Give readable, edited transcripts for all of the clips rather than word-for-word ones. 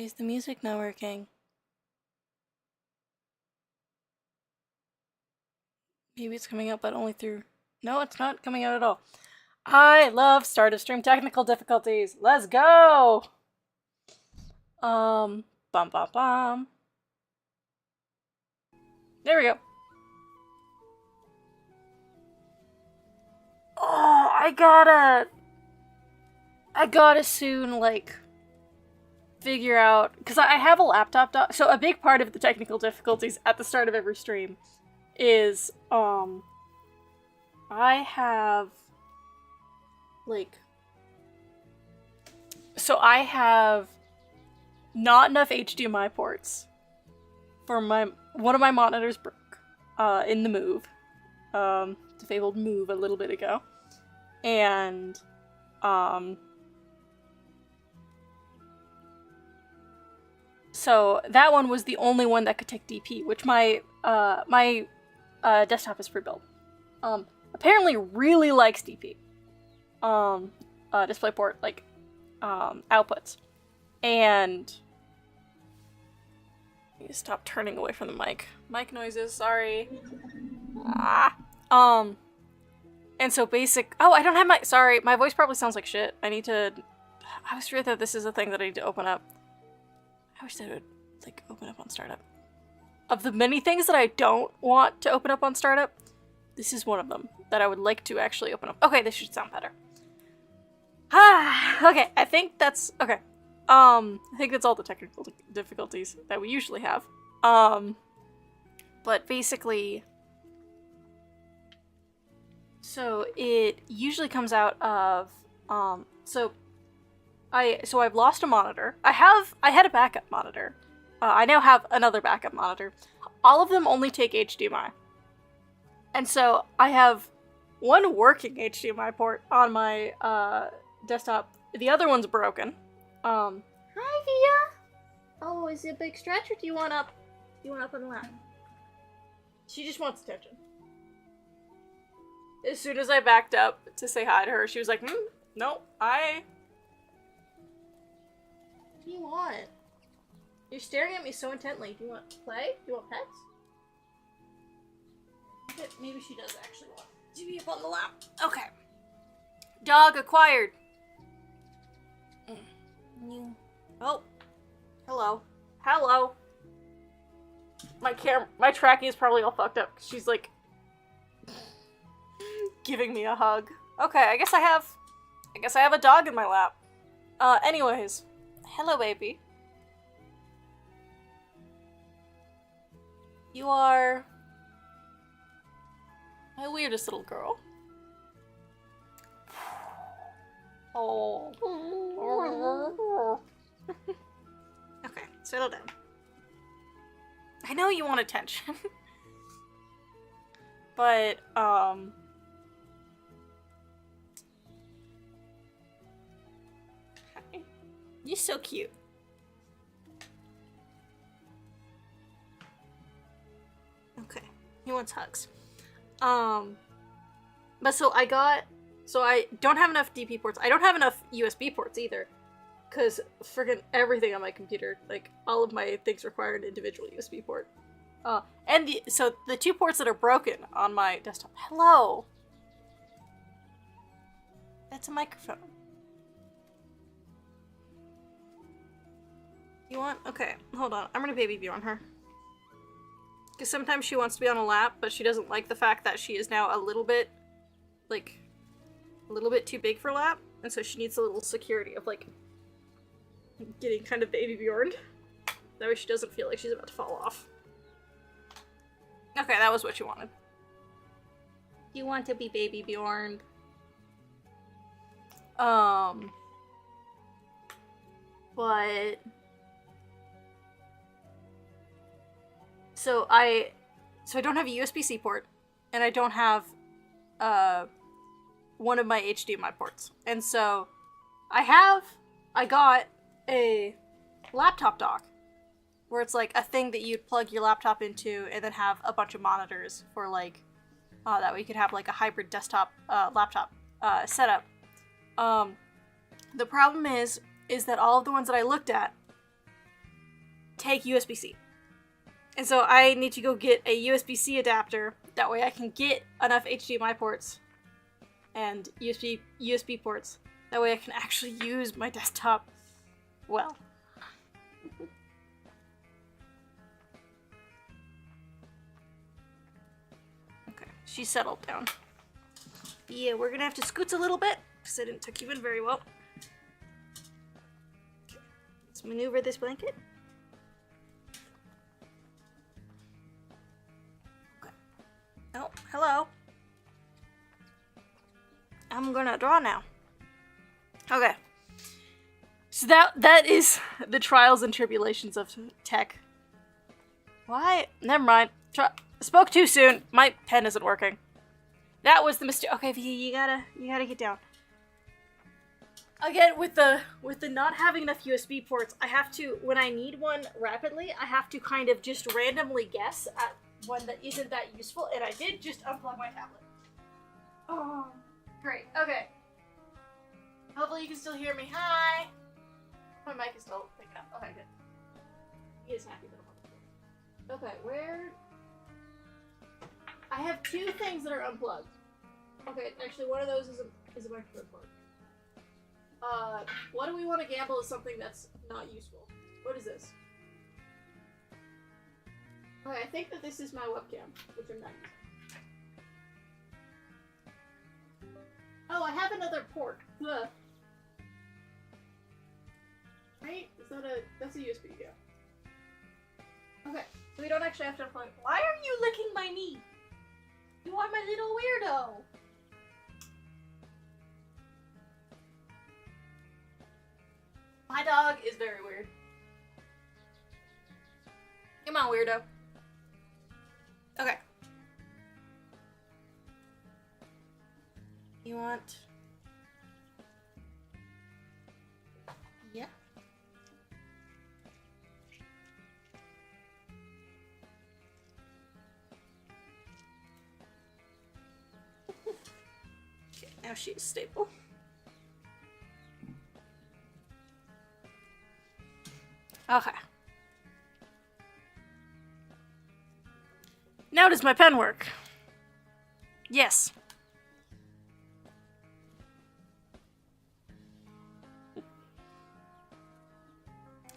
is the music not working? Maybe it's coming out, but only through... No, it's not coming out at all. I love start of stream technical difficulties. Let's go! Bum bum bum. There we go. Oh, I gotta soon, like, figure out, because I have a laptop dock, so a big part of the technical difficulties at the start of every stream is, I have, like, so I have not enough HDMI ports for one of my monitors broke, in the move, the fabled move a little bit ago, and, so that one was the only one that could take DP, which my desktop is pre-built. Apparently really likes DP. DisplayPort, like, outputs. And... I need to stop turning away from the mic. Mic noises, sorry. And so oh, I don't have sorry, my voice probably sounds like shit. I was sure that this is a thing that I need to open up. I wish that it would, like, open up on startup. Of the many things that I don't want to open up on startup, this is one of them that I would like to actually open up. Okay, this should sound better. Okay, I think that's, okay. I think that's all the technical difficulties that we usually have. But basically, so it usually comes out of, so I've lost a monitor. I had a backup monitor. I now have another backup monitor. All of them only take HDMI. And so I have one working HDMI port on my desktop. The other one's broken. Hi, Via! Oh, is it a big stretch, or do you want up on the lap? She just wants attention. As soon as I backed up to say hi to her, she was like, no, What do you want? You're staring at me so intently. Do you want to play? Do you want pets? Maybe she does actually want to be up on the lap. Okay. Dog acquired. Oh. Hello. Hello. My tracking is probably all fucked up because she's like giving me a hug. Okay, I guess I have a dog in my lap. Anyways. Hello, baby. You are my weirdest little girl. Oh. Okay, settle down. I know you want attention. But, you're so cute. Okay, he wants hugs. But so I don't have enough DP ports. I don't have enough USB ports either. Because friggin' everything on my computer, like, all of my things require an individual USB port. And so the two ports that are broken on my desktop. Hello! That's a microphone. You want? Okay, hold on. I'm gonna baby view on her. Because sometimes she wants to be on a lap, but she doesn't like the fact that she is now a little bit too big for lap, and so she needs a little security of, like, getting kind of baby Bjorned. That way she doesn't feel like she's about to fall off. Okay, that was what you wanted. You want to be baby Bjorned. But... So I don't have a USB-C port, and I don't have, one of my HDMI ports. And so, I got a laptop dock, where it's like a thing that you'd plug your laptop into and then have a bunch of monitors for, like, that way you could have, like, a hybrid desktop, laptop, setup. The problem is that all of the ones that I looked at take USB-C. And so I need to go get a USB-C adapter. That way I can get enough HDMI ports and USB ports. That way I can actually use my desktop well. Okay, she settled down. Yeah, we're gonna have to scoot a little bit because I didn't tuck you in very well. Okay, let's maneuver this blanket. Okay. Oh, hello. I'm gonna draw now. Okay. So that is the trials and tribulations of tech. Why? Never mind. Spoke too soon. My pen isn't working. That was the mistake. Okay, you gotta get down. Again, with the not having enough USB ports, I have to, when I need one rapidly, I have to kind of just randomly guess at one that isn't that useful, and I did just unplug my tablet. Oh, great. Okay. Hopefully you can still hear me. Hi! My mic is still picking up. Okay, good. He is happy that I'm unplugged. Okay, where... I have two things that are unplugged. Okay, actually one of those is a microphone plug. What do we want to gamble is something that's not useful? What is this? Okay, I think that this is my webcam, which I'm not using. Oh, I have another port. Ugh. Right? Is that that's a USB, yeah. Okay, so we don't actually have to unplug. Why are you licking my knee? You are my little weirdo! My dog is very weird. Come on, weirdo. Okay. You want... Yeah. Okay, now she's stable. Okay. Now does my pen work? Yes.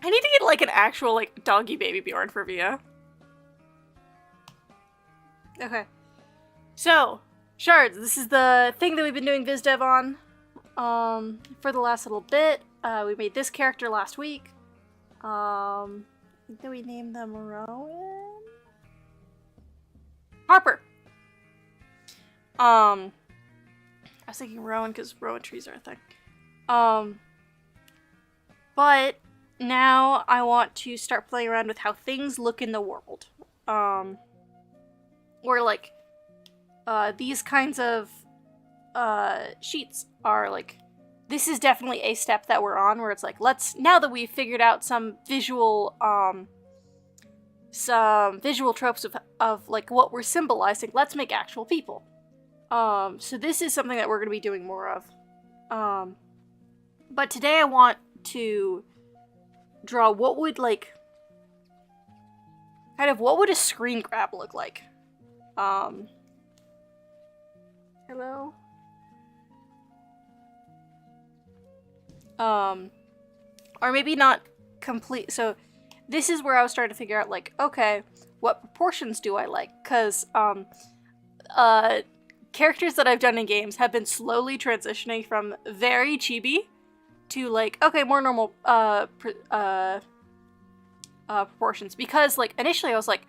I need to get like an actual like doggy baby Bjorn for Via. Okay. So, Shards, this is the thing that we've been doing Visdev on for the last little bit. We made this character last week. I think that we named them Rowan? Harper! I was thinking Rowan because Rowan trees are a thing. But now I want to start playing around with how things look in the world. Where like, these kinds of, sheets are like, this is definitely a step that we're on where it's like, now that we've figured out some visual tropes of like what we're symbolizing, let's make actual people. So this is something that we're going to be doing more of. But today I want to draw what would like, kind of what would a screen grab look like? Hello? Or maybe not complete. So this is where I was starting to figure out like, okay, what proportions do I like? Because, characters that I've done in games have been slowly transitioning from very chibi to like, okay, more normal, proportions. Because like, initially I was like,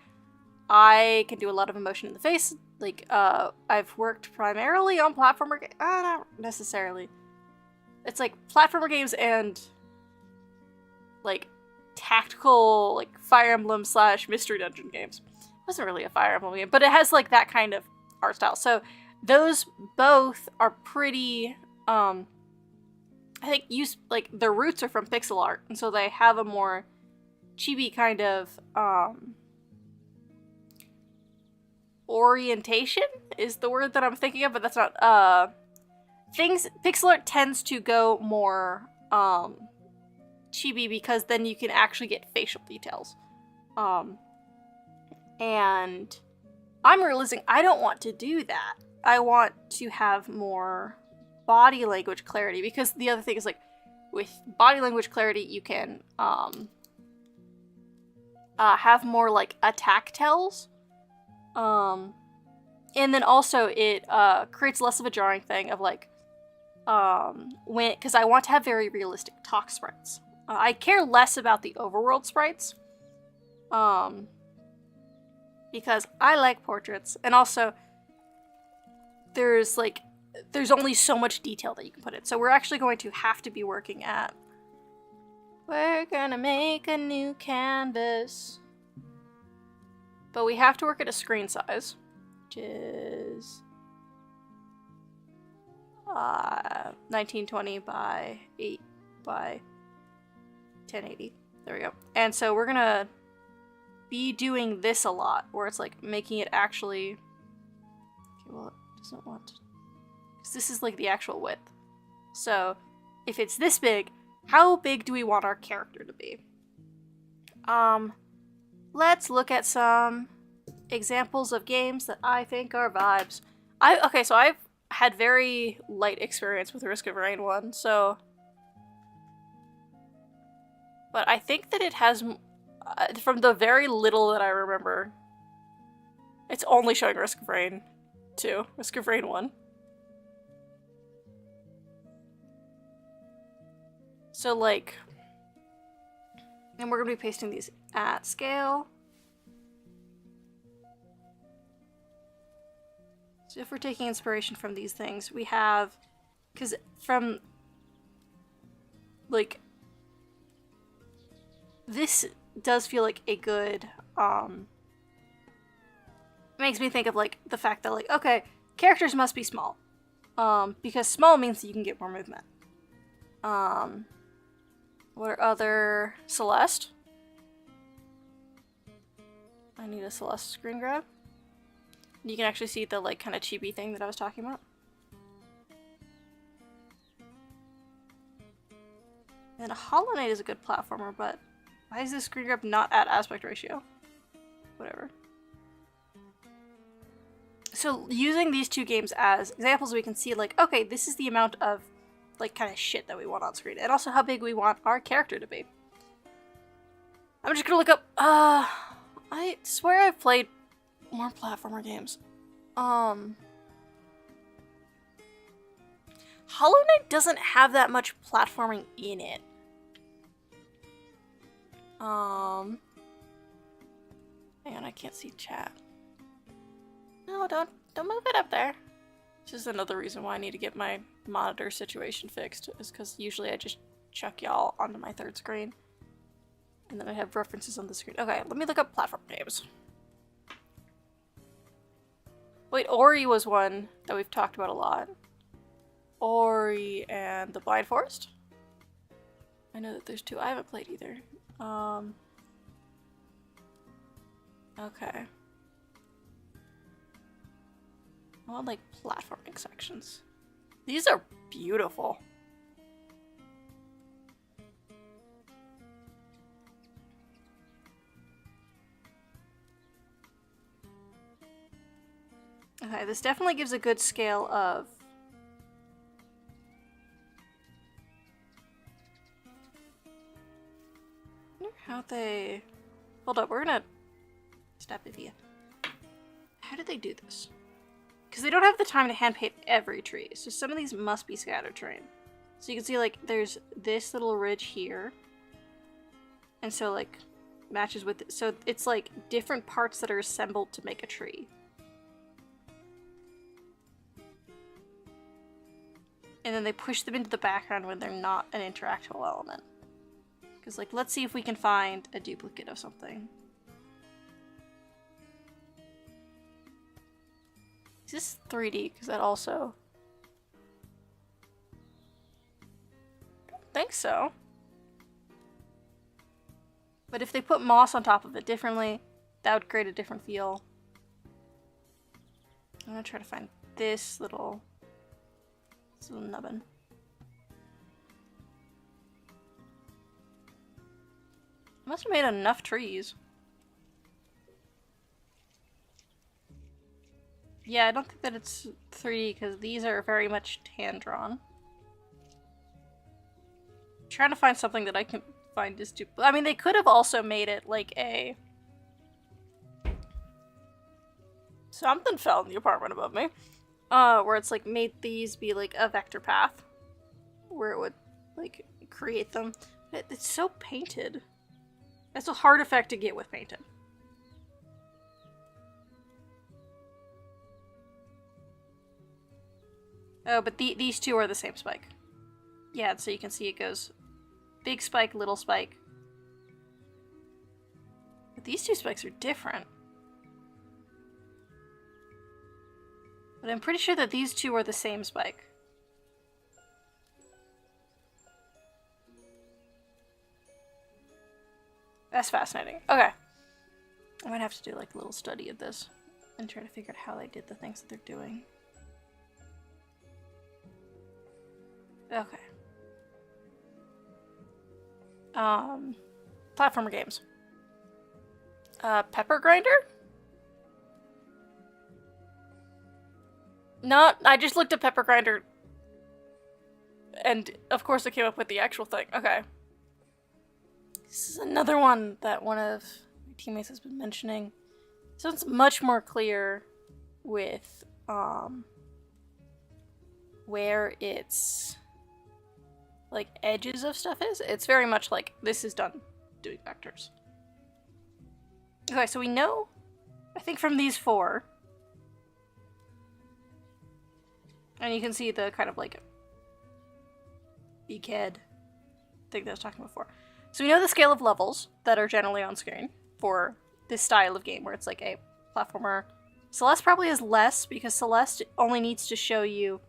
I can do a lot of emotion in the face. Like, I've worked primarily on platformer games. Not necessarily. It's like platformer games and like tactical like Fire Emblem / Mystery Dungeon games. It wasn't really a Fire Emblem game, but it has like that kind of art style. So those both are pretty, I think like their roots are from pixel art, and so they have a more chibi kind of orientation is the word that I'm thinking of, but that's not pixel art tends to go more chibi because then you can actually get facial details. And I'm realizing I don't want to do that. I want to have more body language clarity, because the other thing is, like, with body language clarity, you can have more, like, attack tells. And then also it creates less of a jarring thing of, like, because I want to have very realistic talk sprites. I care less about the overworld sprites, because I like portraits, and also there's only so much detail that you can put in. So we're actually going to have to be working at, we're gonna make a new canvas, but we have to work at a screen size, which is 1920 by 8 by 1080. There we go. And so we're gonna be doing this a lot, where it's like making it actually, okay, well, it doesn't want to, because this is like the actual width. So if it's this big, how big do we want our character to be? Let's look at some examples of games that I think are vibes. Okay, so I've had very light experience with Risk of Rain 1, so, but I think that it has, from the very little that I remember, it's only showing Risk of Rain 2, Risk of Rain 1. So, like, and we're gonna be pasting these at scale. So if we're taking inspiration from these things, we have, because from, like, this does feel like a good, it makes me think of, like, the fact that, like, okay, characters must be small, because small means that you can get more movement. What are other, Celeste? I need a Celeste screen grab. You can actually see the, like, kind of chibi thing that I was talking about. And a Hollow Knight is a good platformer, but why is this screen grab not at aspect ratio? Whatever. So using these two games as examples, we can see, like, okay, this is the amount of, like, kind of shit that we want on screen, and also how big we want our character to be. I'm just gonna look up, I swear I've played more platformer games. Hollow Knight doesn't have that much platforming in it. Hang on, I can't see chat. No, don't move it up there. This is another reason why I need to get my monitor situation fixed, is because usually I just chuck y'all onto my third screen. And then I have references on the screen. Okay, let me look up platform games. Wait, Ori was one that we've talked about a lot. Ori and the Blind Forest? I know that there's two. I haven't played either. Okay. I want, like, platforming sections. These are beautiful. Okay, this definitely gives a good scale of... I wonder how they... Hold up, we're gonna... Stop it here. How did they do this? Because they don't have the time to hand paint every tree, so some of these must be scatter terrain. So you can see, like, there's this little ridge here. And so, like, matches with... So it's, like, different parts that are assembled to make a tree. And then they push them into the background when they're not an interactable element. Because, like, let's see if we can find a duplicate of something. Is this 3D? Because that also... I don't think so. But if they put moss on top of it differently, that would create a different feel. I'm gonna try to find this little nubbin. I must have made enough trees. Yeah, I don't think that it's 3D because these are very much hand-drawn. Trying to find something that I can find is I mean, they could have also made it like a... Something fell in the apartment above me. Where it's like made these be like a vector path. Where it would like create them. It's so painted. That's a hard effect to get with painted. Oh, but these two are the same spike. Yeah, so you can see it goes big spike, little spike. But these two spikes are different. But I'm pretty sure that these two are the same spike. That's fascinating. Okay. I might have to do like a little study of this and try to figure out how they did the things that they're doing. Okay. Platformer games. Pepper Grinder? No, I just looked at Pepper Grinder and of course it came up with the actual thing. Okay. This is another one that one of my teammates has been mentioning. So it's much more clear with where its like edges of stuff is. It's very much like this is done doing vectors. Okay, so we know, I think from these four, and you can see the kind of like beakhead thing that I was talking about before. So we know the scale of levels that are generally on screen for this style of game where it's like a platformer. Celeste probably has less because Celeste only needs to show you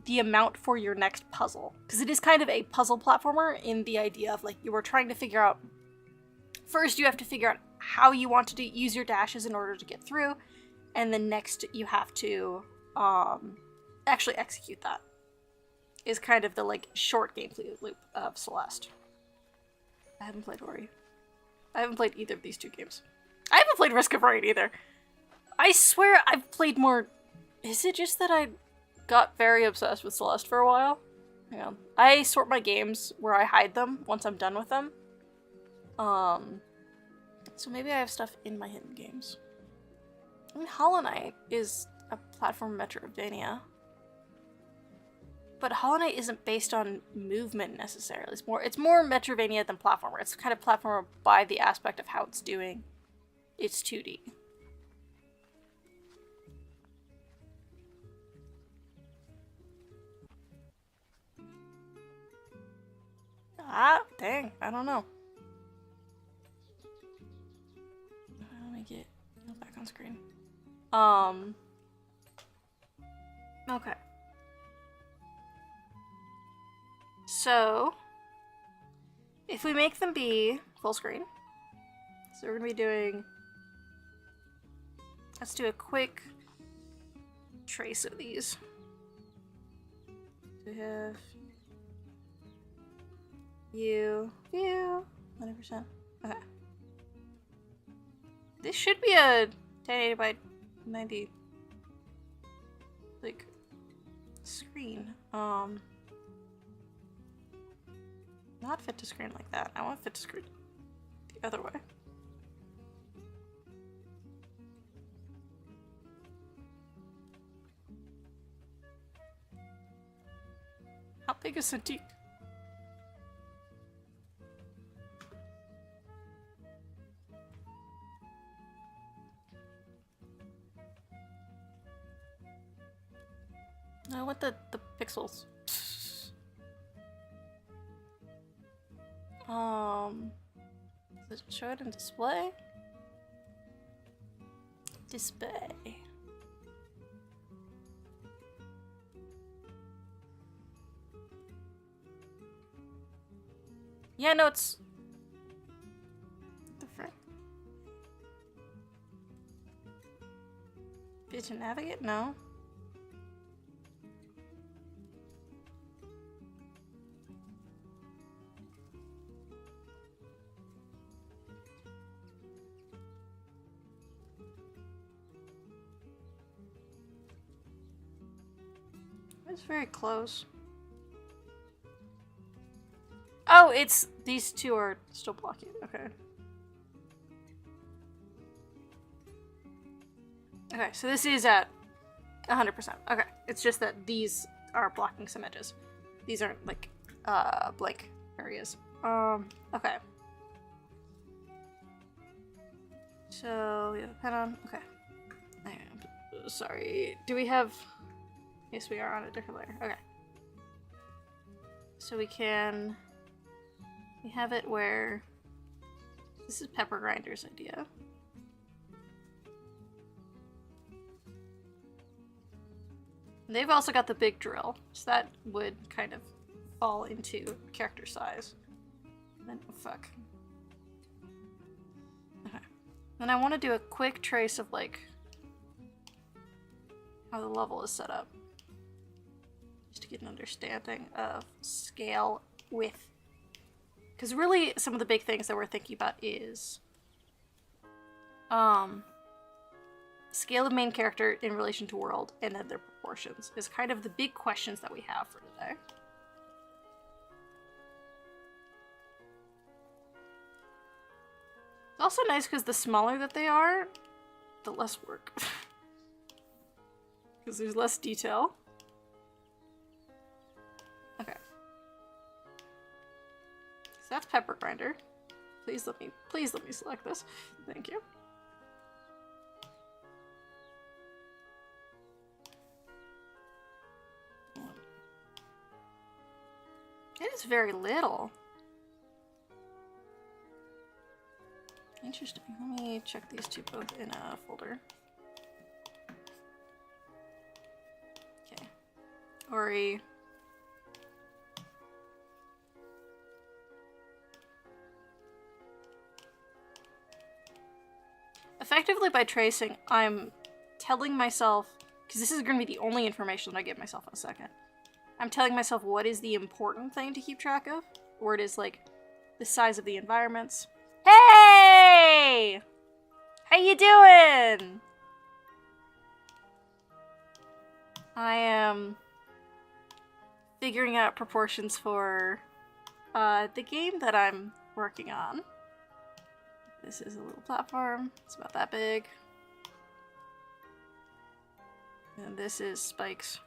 the amount for your next puzzle. Because it is kind of a puzzle platformer in the idea of like you were trying to figure out, first you have to figure out how you want to use your dashes in order to get through, and then next you have to actually execute that. Is kind of the like short gameplay loop of Celeste. I haven't played Ori. I haven't played either of these two games. I haven't played Risk of Rain either. I swear I've played more... Is it just that I got very obsessed with Celeste for a while? Hang on. I sort my games where I hide them once I'm done with them. So maybe I have stuff in my hidden games. I mean, Hollow Knight is a platform Metroidvania. But Hollow Knight isn't based on movement necessarily. It's more Metroidvania than platformer. It's kind of platformer by the aspect of how it's doing. It's 2D. Ah, dang, I don't know. Let me get back on screen. Okay. So, if we make them be full screen, so we're gonna be doing, let's do a quick trace of these. We have view, 100%. Okay. This should be a 1080 by 90 like screen. Not fit to screen like that. I want fit to screen the other way. How big is Cintiq? I want the pixels. Does it show it in display? Display. Yeah, no, it's different. Did you navigate? No. It's very close. Oh, it's... These two are still blocking. Okay. Okay, so this is at 100%. Okay, it's just that these are blocking some edges. These aren't, like, blank areas. Okay. So, we have a pen on. Okay. Sorry. Do we have... Yes, we are on a different layer. Okay. So we can... We have it where... This is Pepper Grinder's idea. And they've also got the big drill, so that would kind of fall into character size. And then, oh fuck. Okay. Then I want to do a quick trace of, like, how the level is set up. Just to get an understanding of scale, width. Because really, some of the big things that we're thinking about is scale of main character in relation to world, and then their proportions is kind of the big questions that we have for today. It's also nice because the smaller that they are, the less work. Because there's less detail. Okay. So that's Pepper Grinder. Please let me select this. Thank you. It is very little. Interesting. Let me check these two both in a folder. Okay. Ori. Effectively, by tracing, I'm telling myself, because this is going to be the only information that I give myself in a second. I'm telling myself what is the important thing to keep track of, or it is like the size of the environments. Hey! How you doing? I am figuring out proportions for the game that I'm working on. This is a little platform. It's about that big. And this is spikes.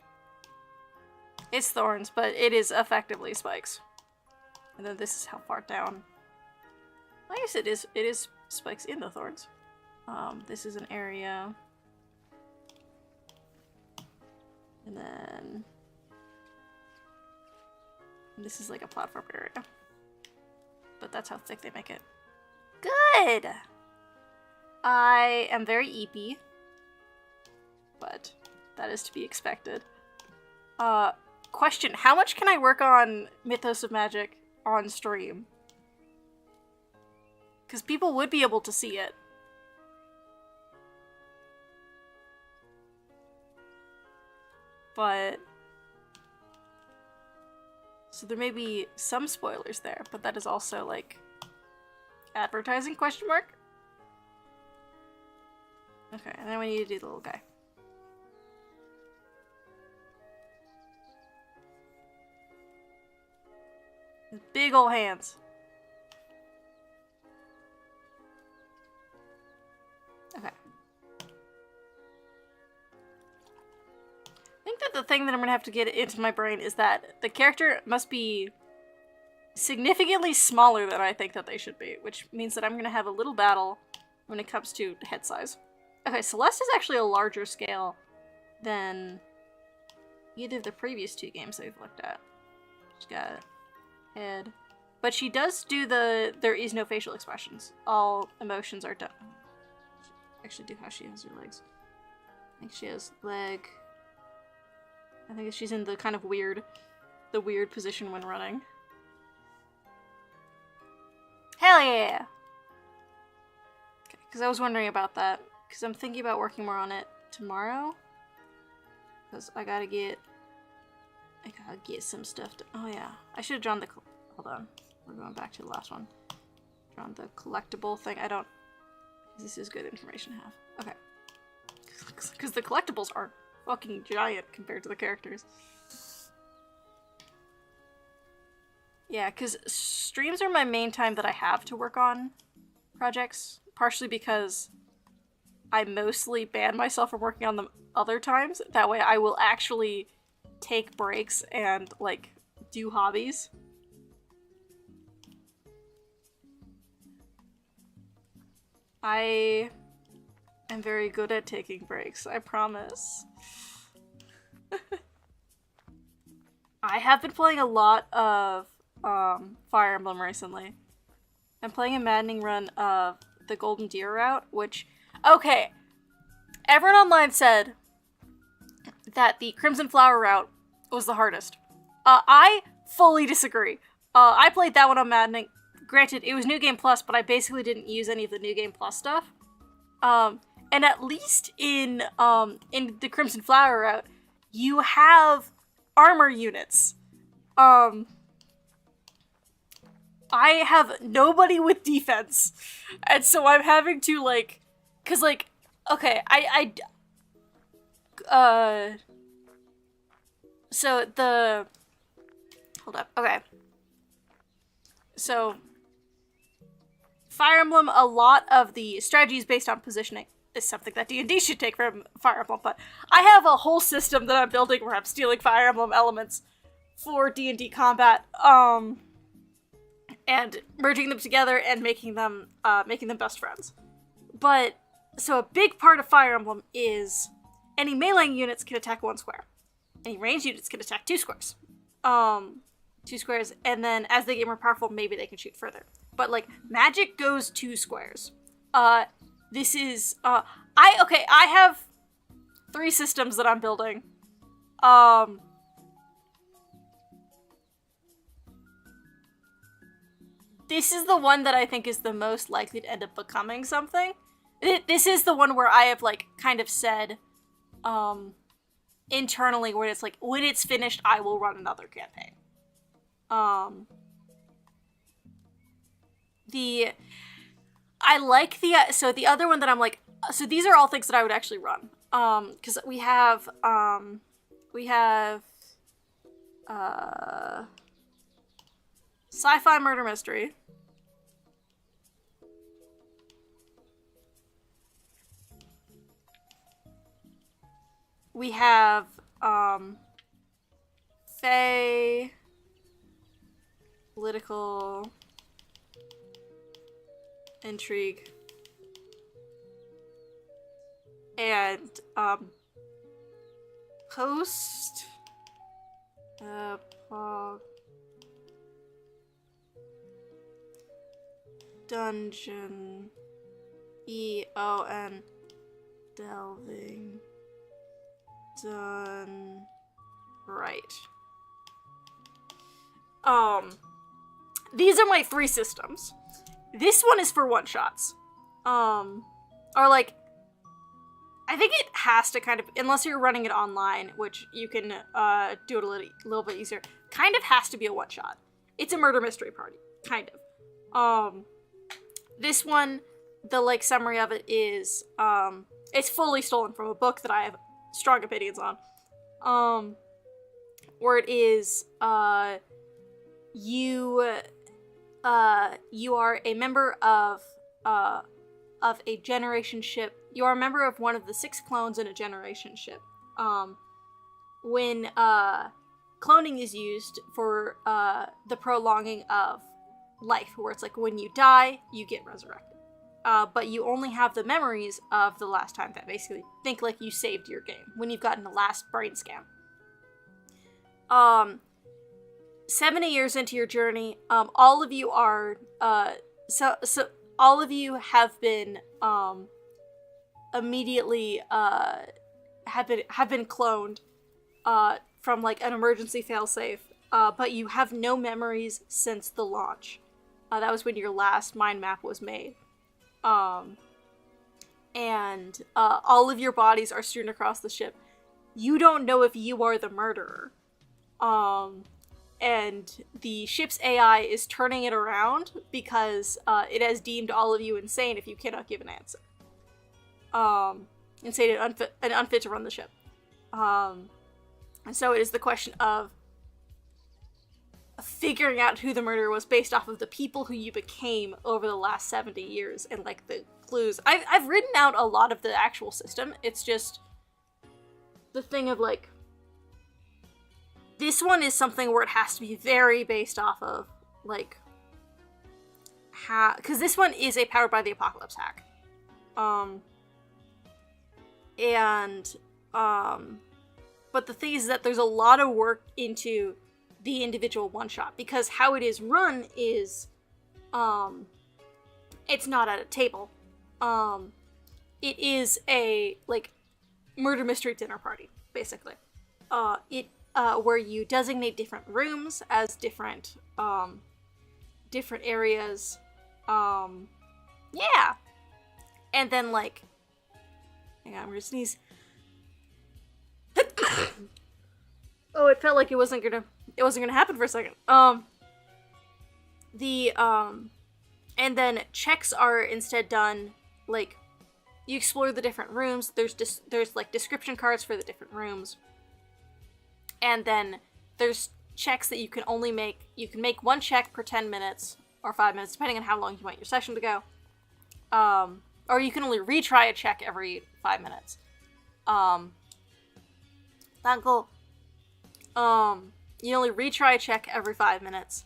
It's thorns, but it is effectively spikes. And then this is how far down. I guess it is spikes in the thorns. This is an area. And then this is like a platform area. But that's how thick they make it. Good! I am very eepy. But that is to be expected. Question, how much can I work on Mythos of Magic on stream? Because people would be able to see it. But... So there may be some spoilers there, but that is also, like, advertising, question mark? Okay, and then we need to do the little guy. His big ol' hands. Okay. I think that the thing that I'm gonna have to get into my brain is that the character must be significantly smaller than I think that they should be, which means that I'm gonna have a little battle when it comes to head size. Okay, Celeste is actually a larger scale than either of the previous two games that we've looked at. She's got head. But she does do there is no facial expressions. All emotions are done. Actually do how she has her legs. I think she has leg. I think she's in the kind of weird position when running. Hell yeah! Okay, because I was wondering about that. Because I'm thinking about working more on it tomorrow. Because I gotta get some stuff to... Oh yeah, I should have drawn the... Hold on, we're going back to the last one. Drawn the collectible thing. I don't... This is good information to have. Okay. Because the collectibles are fucking giant compared to the characters. Yeah, because streams are my main time that I have to work on projects, partially because I mostly ban myself from working on them other times. That way I will actually take breaks and, like, do hobbies. I am very good at taking breaks, I promise. I have been playing a lot of Fire Emblem recently. I'm playing a maddening run of the Golden Deer route, which... Okay, everyone online said that the Crimson Flower route was the hardest. I fully disagree. I played that one on maddening. Granted, it was New Game Plus, but I basically didn't use any of the New Game Plus stuff. And at least in the Crimson Flower route, you have armor units. I have nobody with defense, and so I'm having to, like, cause, like, okay, so the, hold up, okay. So, Fire Emblem, a lot of the strategy is based on positioning. Is something that D&D should take from Fire Emblem, but I have a whole system that I'm building where I'm stealing Fire Emblem elements for D&D combat, and merging them together and making them best friends. But, so a big part of Fire Emblem is any melee units can attack 1 square. Any ranged units can attack 2 squares. 2 squares, and then as they get more powerful, maybe they can shoot further. But, like, magic goes 2 squares. This is, I have 3 systems that I'm building. This is the one that I think is the most likely to end up becoming something. This is the one where I have, like, kind of said, internally, where it's like, when it's finished, I will run another campaign. So the other one that I'm like, so these are all things that I would actually run. Because we have sci-fi murder mystery. We have, fae, political, intrigue, and, post, dungeon, EON, delving, done, right. These are my 3 systems. This one is for one-shots. Or, like, I think it has to kind of, unless you're running it online, which you can do it a little bit easier, kind of has to be a one-shot. It's a murder mystery party, kind of. This one, the, like, summary of it is, it's fully stolen from a book that I have strong opinions on. Where it is, you are a member of a generation ship. You are a member of one of the 6 clones in a generation ship. When cloning is used for the prolonging of life, where it's like when you die, you get resurrected. But you only have the memories of the last time that basically think like you saved your game, when you've gotten the last brain scan. 70 years into your journey, all of you are, all of you have been, immediately, have been cloned, from, like, an emergency failsafe, but you have no memories since the launch. That was when your last mind map was made. And all of your bodies are strewn across the ship. You don't know if you are the murderer. And the ship's AI is turning it around because it has deemed all of you insane if you cannot give an answer. Insane and unfit to run the ship. And so it is the question of, figuring out who the murderer was based off of the people who you became over the last 70 years and, like, the clues. I've written out a lot of the actual system. It's just the thing of, like, this one is something where it has to be very based off of, like, how, because this one is a Powered by the Apocalypse hack. But the thing is that there's a lot of work into the individual one-shot, because how it is run is, it's not at a table. It is a, like, murder mystery dinner party, basically. Where you designate different rooms as different areas. Yeah. And then, like, hang on, I'm gonna sneeze. Oh, it felt like it wasn't gonna happen for a second. And then checks are instead done, like, you explore the different rooms, there's like description cards for the different rooms, and then there's checks that you can only make, you can make one check per 10 minutes, or 5 minutes, depending on how long you want your session to go, or you can only retry a check every 5 minutes. You only retry a check every 5 minutes,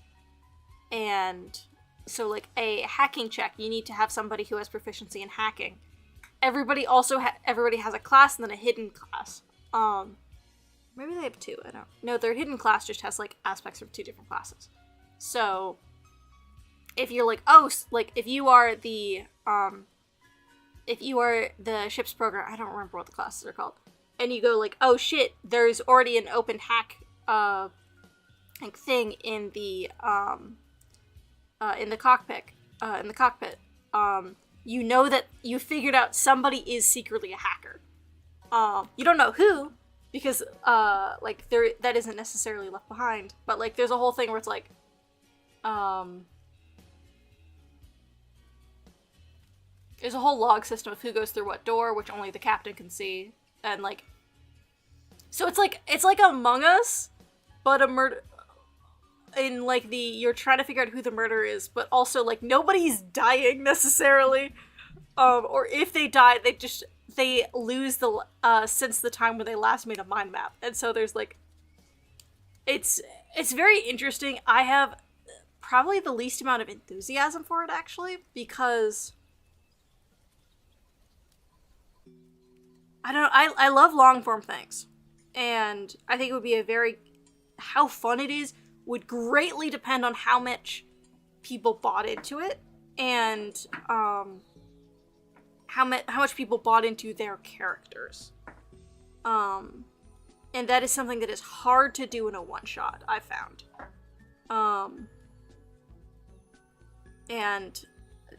and so, like, a hacking check, you need to have somebody who has proficiency in hacking. Everybody has a class and then a hidden class. Maybe they have two, I don't know. No, their hidden class just has, like, aspects of two different classes. So, if you're like, oh, like, if you are the ship's program, I don't remember what the classes are called, and you go, like, oh shit, there's already an open hack, like, thing in the cockpit, you know that you figured out somebody is secretly a hacker. You don't know who, because, like, that isn't necessarily left behind, but, like, there's a whole thing where it's, like, there's a whole log system of who goes through what door, which only the captain can see, and, like, so it's like Among Us, but a murder, in, like, you're trying to figure out who the murderer is, but also, like, nobody's dying necessarily, or if they die, they lose since the time when they last made a mind map, and so there's, like, it's very interesting. I have probably the least amount of enthusiasm for it, actually, because I love long-form things, and I think it would be how fun it is would greatly depend on how much people bought into it, and how much people bought into their characters. And that is something that is hard to do in a one-shot, I've found. And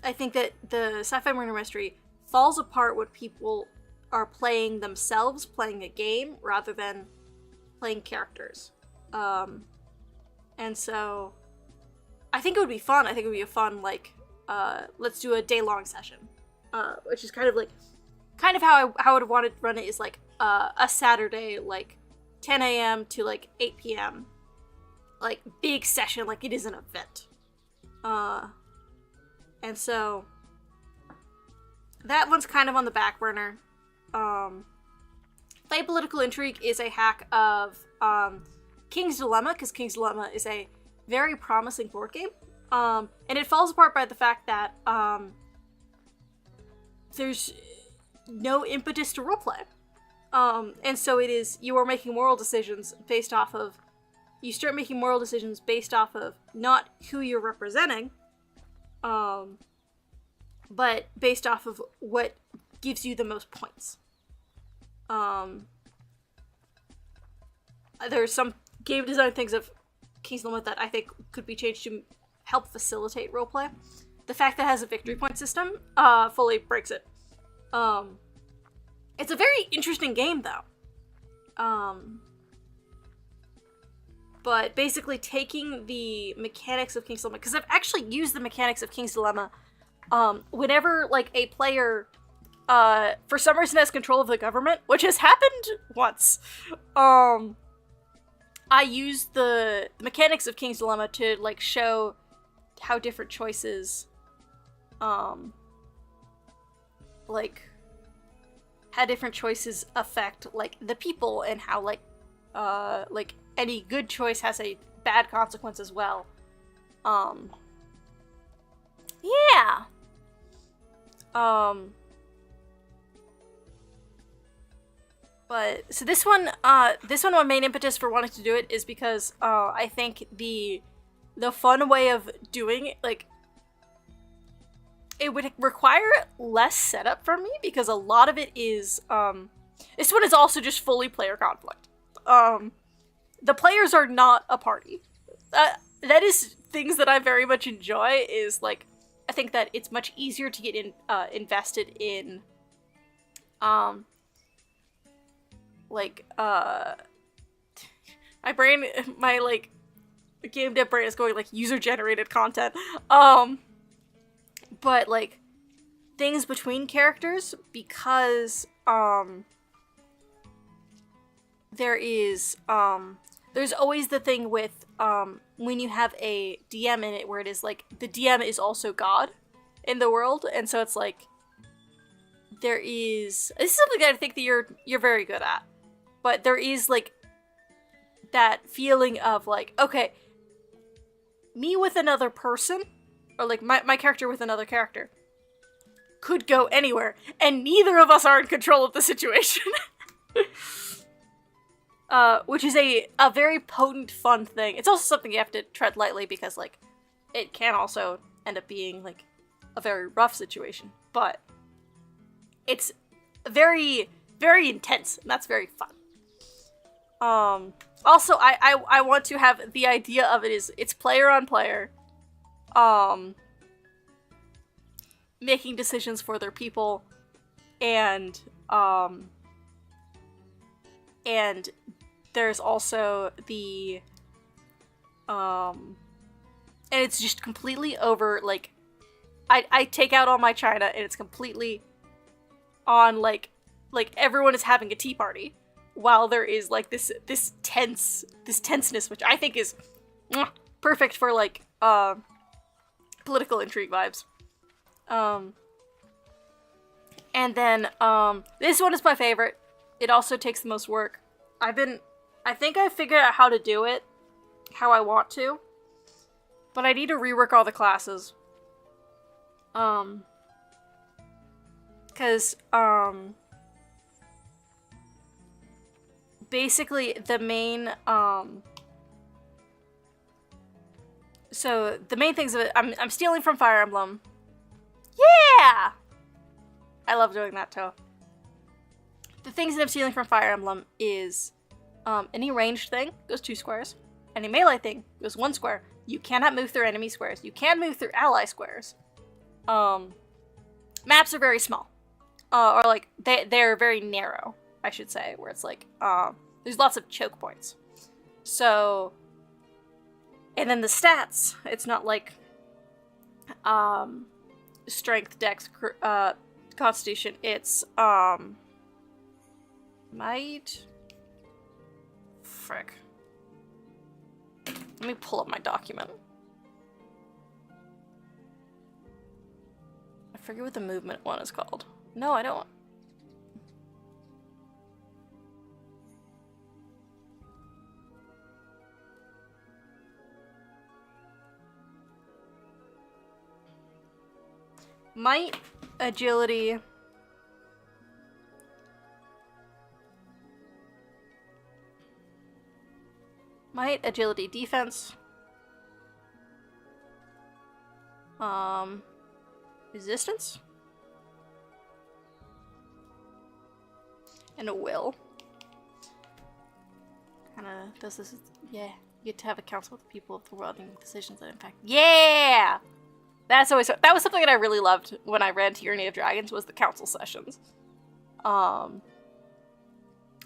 I think that the sci-fi murder mystery falls apart when people are playing themselves, playing a game, rather than playing characters. And so, I think it would be fun. I think it would be a fun, like, let's do a day-long session. Which is kind of how I would want to run it, is, like, a Saturday, like, 10 a.m. to, like, 8 p.m. Like, big session, like it is an event. And so, that one's kind of on the back burner. Play Political Intrigue is a hack of, King's Dilemma, because King's Dilemma is a very promising board game. And it falls apart by the fact that, there's no impetus to roleplay. And so it is, you are making moral decisions based off of, you start making moral decisions based off of not who you're representing, but based off of what gives you the most points. There's some game design things of King's Dilemma that I think could be changed to help facilitate roleplay. The fact that it has a victory point system fully breaks it. It's a very interesting game, though. But basically taking the mechanics of King's Dilemma, because I've actually used the mechanics of King's Dilemma whenever, like, a player, for some reason has control of the government, which has happened once. I used the mechanics of King's Dilemma to, like, show how different choices, like, how different choices affect, like, the people, and how, like, any good choice has a bad consequence as well. Yeah. But, so this one, my main impetus for wanting to do it is because, I think the fun way of doing it, like, it would require less setup from me, because a lot of it is, this one is also just fully player conflict. The players are not a party. That is things that I very much enjoy, is, like, I think that it's much easier to get invested in, my game dev brain is going, like, user-generated content. But, like, things between characters, because, there's always the thing with, when you have a DM in it where it is, like, the DM is also God in the world, and so it's, like, this is something that I think that you're very good at, but there is, like, that feeling of, like, okay, me with another person, or, like, my character with another character, could go anywhere, and neither of us are in control of the situation. Which is a very potent, fun thing. It's also something you have to tread lightly, because, like, it can also end up being, like, a very rough situation. But it's very, very intense, and that's very fun. Also, I want to have the idea of it is, it's player on player, making decisions for their people, and there's also the, and it's just completely over, like, I take out all my china, and it's completely on, like everyone is having a tea party, while there is, like, this tenseness, which I think is perfect for, like, political intrigue vibes. And then, this one is my favorite. It also takes the most work. I think I figured out how to do it, how I want to, but I need to rework all the classes. Cause, basically the main, so the main things of it, I'm stealing from Fire Emblem. Yeah! I love doing that too. The things that I'm stealing from Fire Emblem is, any ranged thing goes 2 squares. Any melee thing goes 1 square. You cannot move through enemy squares. You can move through ally squares. Maps are very small. Or, like, they're very narrow, I should say, where it's, like, there's lots of choke points. So, and then the stats, it's not like, strength, dex, constitution, it's, might, frick. Let me pull up my document. I forget what the movement one is called. No, I don't. Might, agility, might, agility, defense, resistance, and a will. Kinda does this, yeah, you get to have a council with the people of the world and make decisions that impact, yeah! That was something that I really loved when I ran Tyranny of Dragons, was the council sessions. I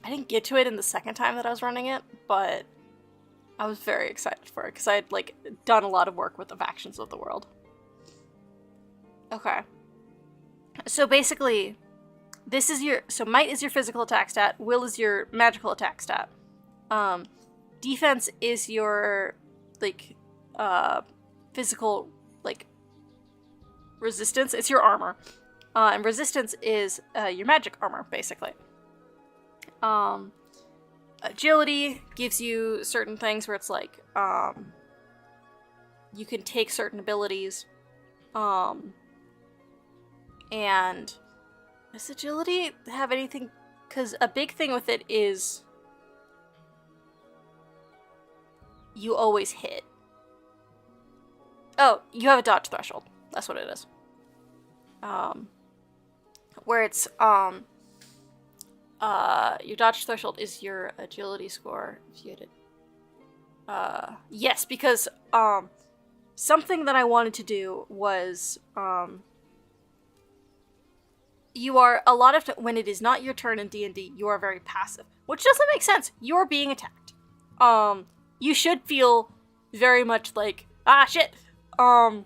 didn't get to it in the second time that I was running it, but I was very excited for it, because I had, like, done a lot of work with the factions of the world. Okay. So basically, so might is your physical attack stat, will is your magical attack stat. defense is your, like, physical, like, resistance. It's your armor. And resistance is your magic armor, basically. Agility gives you certain things where it's like, you can take certain abilities. And does agility have anything? Because a big thing with it is you always hit. Oh, you have a dodge threshold. That's what it is. Where it's, your dodge threshold is your agility score, if you hit it. Yes, because, something that I wanted to do was, you are, a lot of when it is not your turn in D&D, you are very passive, which doesn't make sense. You are being attacked. You should feel very much like, ah, shit. But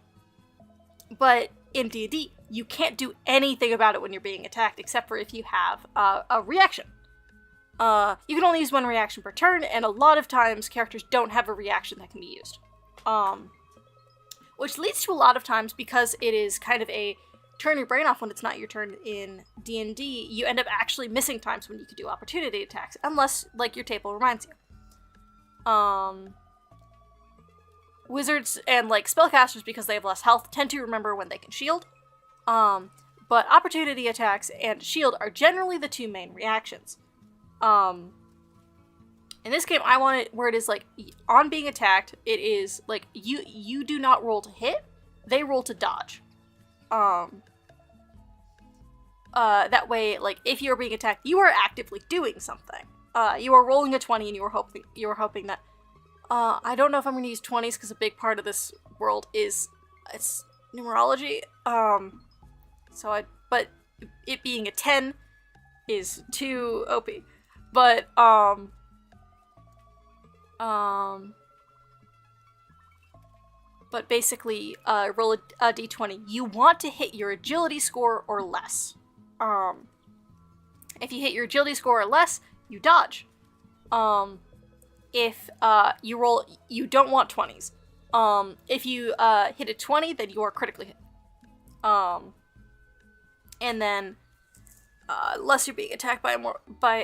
in D&D, you can't do anything about it when you're being attacked, except for if you have a reaction. You can only use one reaction per turn, and a lot of times characters don't have a reaction that can be used. Which leads to a lot of times, because it is kind of a turn your brain off when it's not your turn in D&D, you end up actually missing times when you could do opportunity attacks, unless, like, your table reminds you. Wizards and, like, spellcasters, because they have less health, tend to remember when they can shield. But opportunity attacks and shield are generally the two main reactions. In this game, I want it where it is, like, on being attacked, it is, like, you do not roll to hit, they roll to dodge. That way, like, if you're being attacked, you are actively doing something. You are rolling a 20 and you are hoping that, I don't know if I'm going to use 20s because a big part of this world is, it's numerology. But it being a 10 is too OP. But, but basically, roll a d20. You want to hit your agility score or less. If you hit your agility score or less, you dodge. If you roll, you don't want 20s. If you hit a 20, then you are critically hit. And then, unless you're being attacked by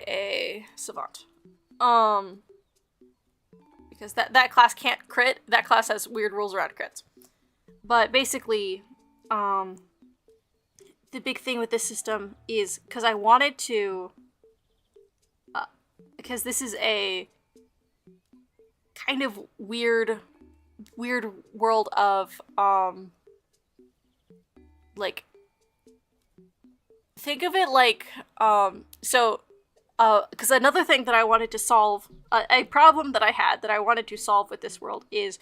a savant. Because that class can't crit. That class has weird rules around crits. But basically, the big thing with this system is, because I wanted to, because this is a kind of weird world of, like, think of it like, because another thing that I wanted to solve, a problem that I had that I wanted to solve with this world is,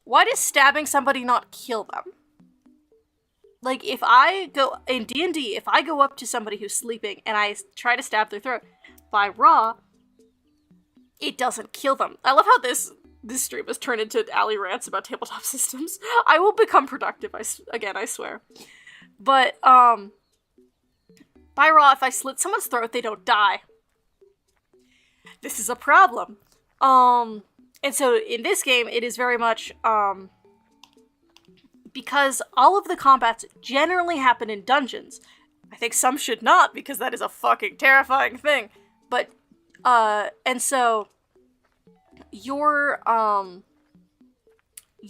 why does stabbing somebody not kill them? Like, if I go, in D&D, if I go up to somebody who's sleeping and I try to stab their throat, by raw, it doesn't kill them. I love how this stream has turned into alley rants about tabletop systems. I will become productive, I swear. But, by raw, if I slit someone's throat, they don't die. This is a problem. And so in this game, it is very much, because all of the combats generally happen in dungeons. I think some should not, because that is a fucking terrifying thing. But, and so, your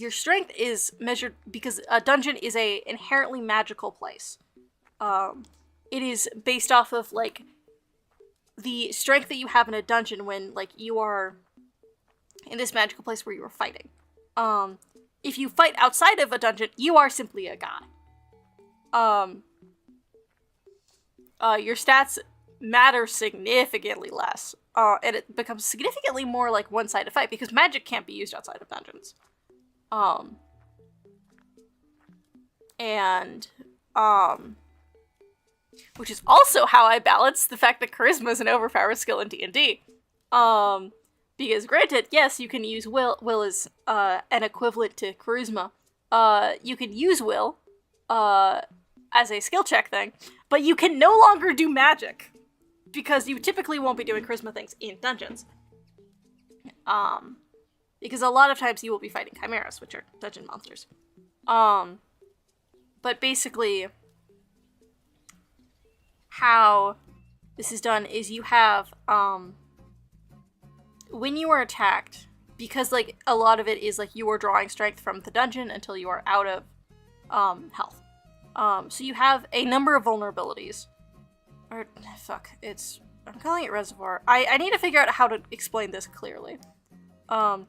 strength is measured, because a dungeon is a inherently magical place. It is based off of, like, the strength that you have in a dungeon when, like, you are in this magical place where you are fighting. If you fight outside of a dungeon, you are simply a god. Your stats matter significantly less, and it becomes significantly more like one-sided fight, because magic can't be used outside of dungeons. Which is also how I balance the fact that charisma is an overpowered skill in D&D. Because granted, yes, you can use will. Will is an equivalent to charisma. You can use will as a skill check thing, but you can no longer do magic, because you typically won't be doing charisma things in dungeons. Because a lot of times you will be fighting chimeras, which are dungeon monsters. But basically, how this is done is you have, when you are attacked, because, like, a lot of it is, like, you are drawing strength from the dungeon until you are out of, health. So you have a number of vulnerabilities. Or, fuck, I'm calling it reservoir. I need to figure out how to explain this clearly. Or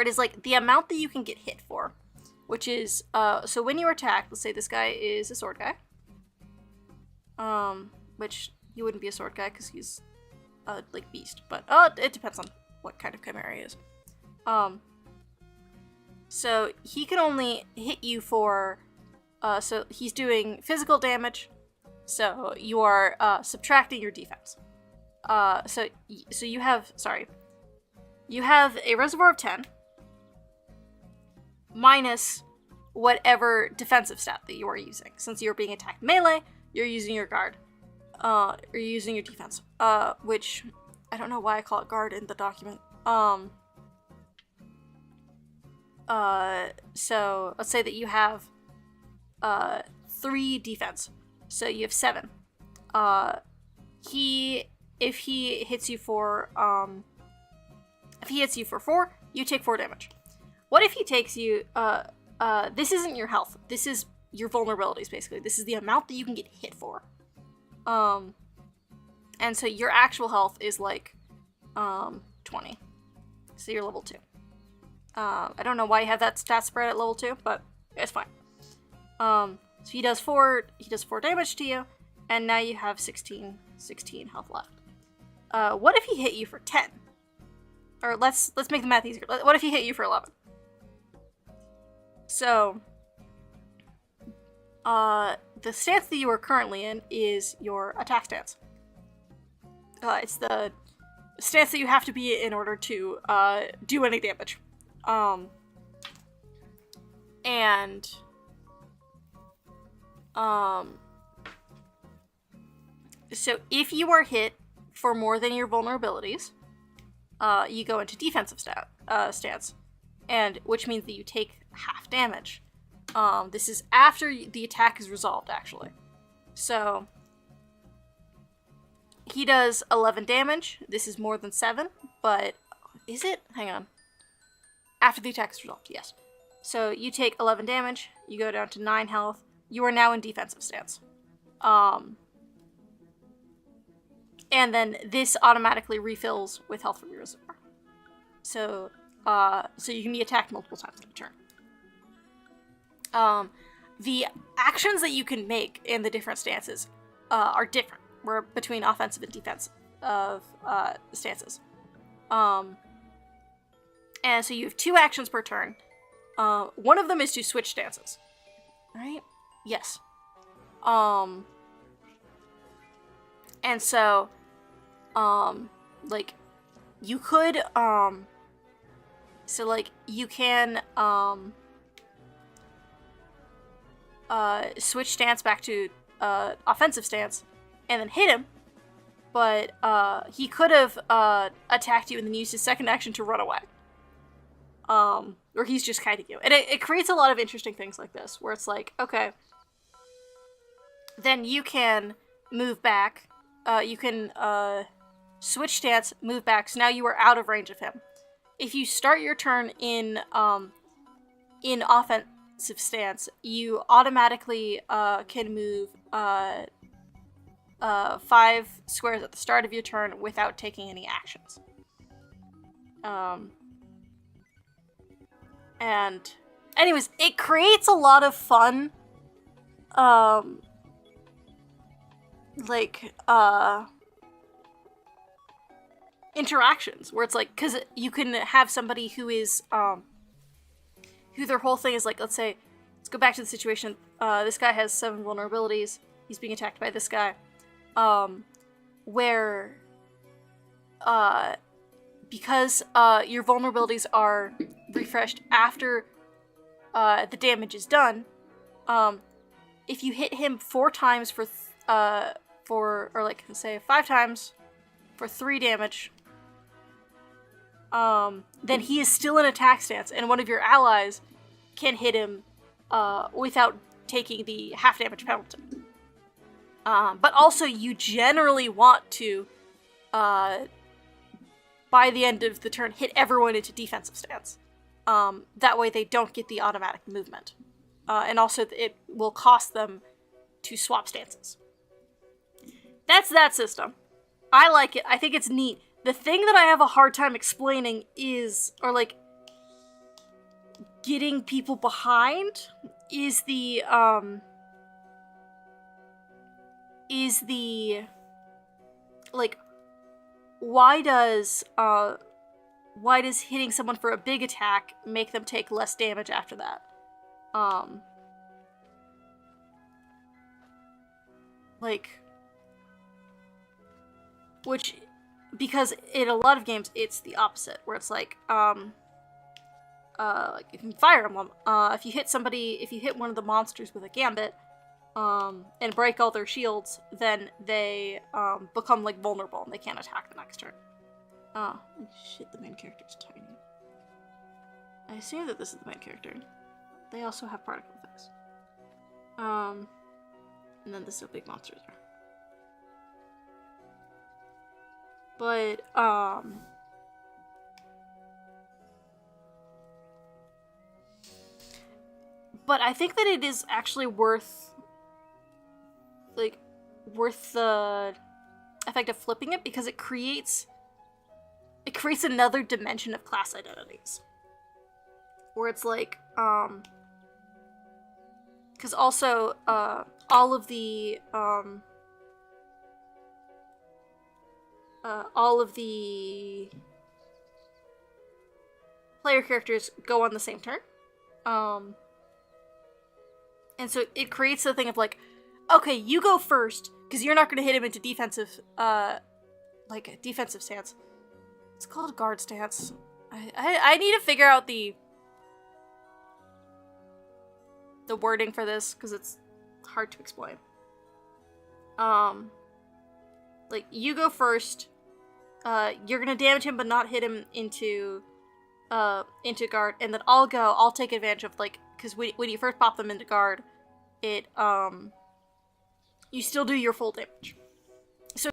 it is, like, the amount that you can get hit for. Which is, so when you are attacked, let's say this guy is a sword guy. Which, he wouldn't be a sword guy because he's, like, beast. But, it depends on what kind of chimera he is. So he can only hit you for, so he's doing physical damage. So you are, subtracting your defense. So you have, you have a reservoir of 10 minus whatever defensive stat that you are using. Since you're being attacked melee, you're using your guard. Or you're using your defense. Which, I don't know why I call it guard in the document. So let's say that you have, 3 defense. So you have 7. If he hits you for 4, you take 4 damage. What if he takes you, this isn't your health. This is your vulnerabilities, basically. This is the amount that you can get hit for. And so your actual health is like, 20. So you're level 2. I don't know why you have that stat spread at level 2, but it's fine. So he does 4 damage to you, and now you have 16 health left. What if he hit you for 10? Or let's make the math easier. What if he hit you for 11? So, the stance that you are currently in is your attack stance. It's the stance that you have to be in order to, do any damage. So if you are hit for more than your vulnerabilities, you go into defensive stance, and which means that you take half damage. This is after the attack is resolved, actually. So he does 11 damage. This is more than 7, but is it? Hang on. After the attack is resolved, yes. So you take 11 damage. You go down to 9 health. You are now in defensive stance. And then this automatically refills with health from your reservoir. So you can be attacked multiple times in a turn. The actions that you can make in the different stances are different. We're between offensive and defensive stances. And so you have 2 actions per turn. One of them is to switch stances. Right? Yes. And so, like, you could, so, like, you can, switch stance back to, offensive stance, and then hit him, but, he could have, attacked you and then used his second action to run away. Or he's just kiting you. And it creates a lot of interesting things like this, where it's like, okay, then you can move back, you can, switch stance, move back, so now you are out of range of him. If you start your turn in offensive stance, you automatically, can move, 5 squares at the start of your turn without taking any actions. And anyways, it creates a lot of fun, interactions where it's like, because you can have somebody who is, who their whole thing is like, let's go back to the situation. This guy has 7 vulnerabilities. He's being attacked by this guy. Where, because, your vulnerabilities are refreshed after, the damage is done, if you hit him 4 times or like, say 5 times for 3 damage, then he is still in attack stance, and one of your allies can hit him without taking the half damage penalty. But also, you generally want to, by the end of the turn, hit everyone into defensive stance. That way they don't get the automatic movement. And also, it will cost them to swap stances. That's that system. I like it. I think it's neat. The thing that I have a hard time explaining is, or like, getting people behind is the, like, why does hitting someone for a big attack make them take less damage after that? Because in a lot of games, it's the opposite, where it's like in Fire Emblem, if you hit one of the monsters with a gambit, and break all their shields, then they, become, like, vulnerable, and they can't attack the next turn. Oh, shit, the main character's tiny. I assume that this is the main character. They also have particle effects. And then this is how big monsters are. But I think that it is actually worth the effect of flipping it, because it creates another dimension of class identities. Where it's like, because also, all of the player characters go on the same turn. And so it creates the thing of like, okay, you go first, because you're not going to hit him into defensive, defensive stance. It's called a guard stance. I need to figure out the wording for this, because it's hard to explain. Like, you go first, you're going to damage him but not hit him into guard, and then I'll take advantage of, like, because when you first pop them into guard, it, you still do your full damage. So,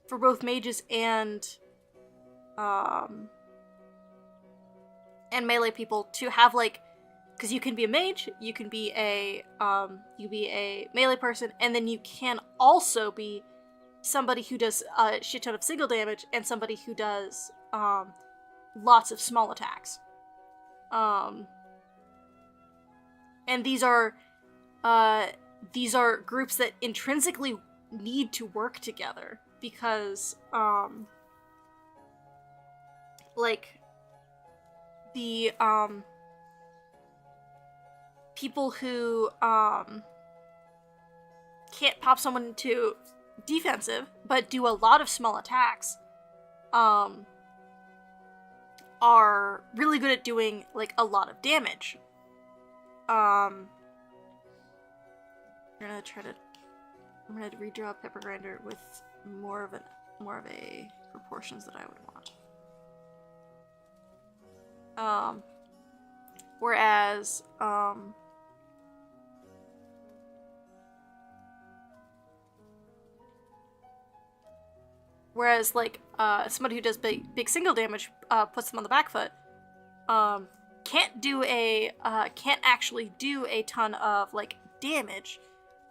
for both mages and melee people to have, like, because you can be a mage, you can be a melee person, and then you can also be somebody who does a shit ton of single damage and somebody who does lots of small attacks. And these are groups that intrinsically need to work together, because like the people who can't pop someone into defensive but do a lot of small attacks are really good at doing, like, a lot of damage. I'm gonna redraw Pepper Grinder with more of a proportions that I would want. Whereas like, somebody who does big single damage, puts them on the back foot, can't actually do a ton of, like, damage,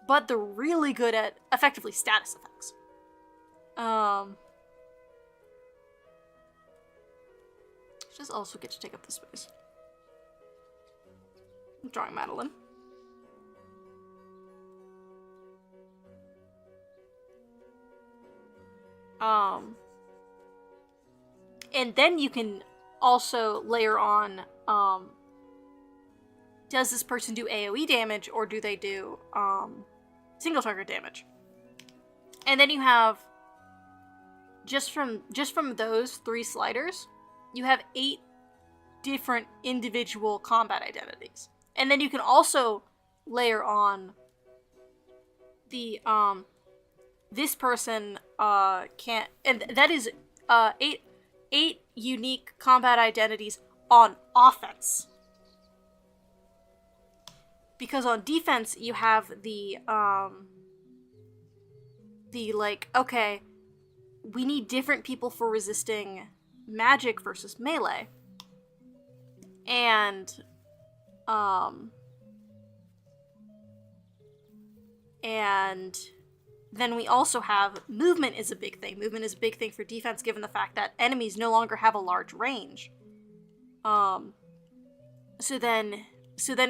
but they're really good at, effectively, status effects. Just also get to take up the space. I'm drawing Madeline. And then you can also layer on, does this person do AoE damage, or do they do, single target damage? And then you have, just from those 3 sliders, you have 8 different individual combat identities. And then you can also layer on the this person can't, and that is eight unique combat identities on offense. Because on defense, you have the like, okay, we need different people for resisting magic versus melee. And then we also have movement is a big thing. Movement is a big thing for defense, given the fact that enemies no longer have a large range. So then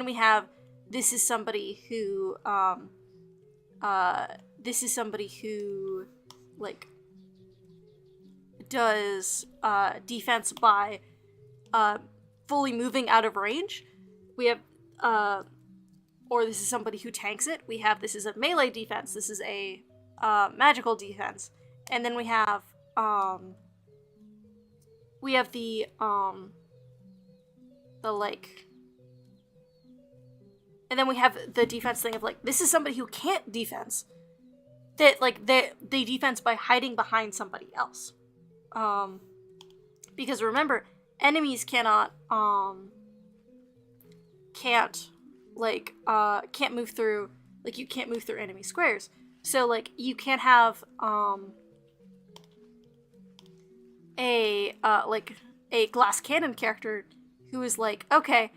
we have, this is somebody who like does defense by fully moving out of range. We have or this is somebody who tanks it. We have, this is a melee defense. This is a magical defense. And then we have the like, and then we have the defense thing of like, this is somebody who can't defense. That like they defense by hiding behind somebody else. Because remember, enemies can't move through, like, you can't move through enemy squares. So like you can't have a glass cannon character who is like, okay,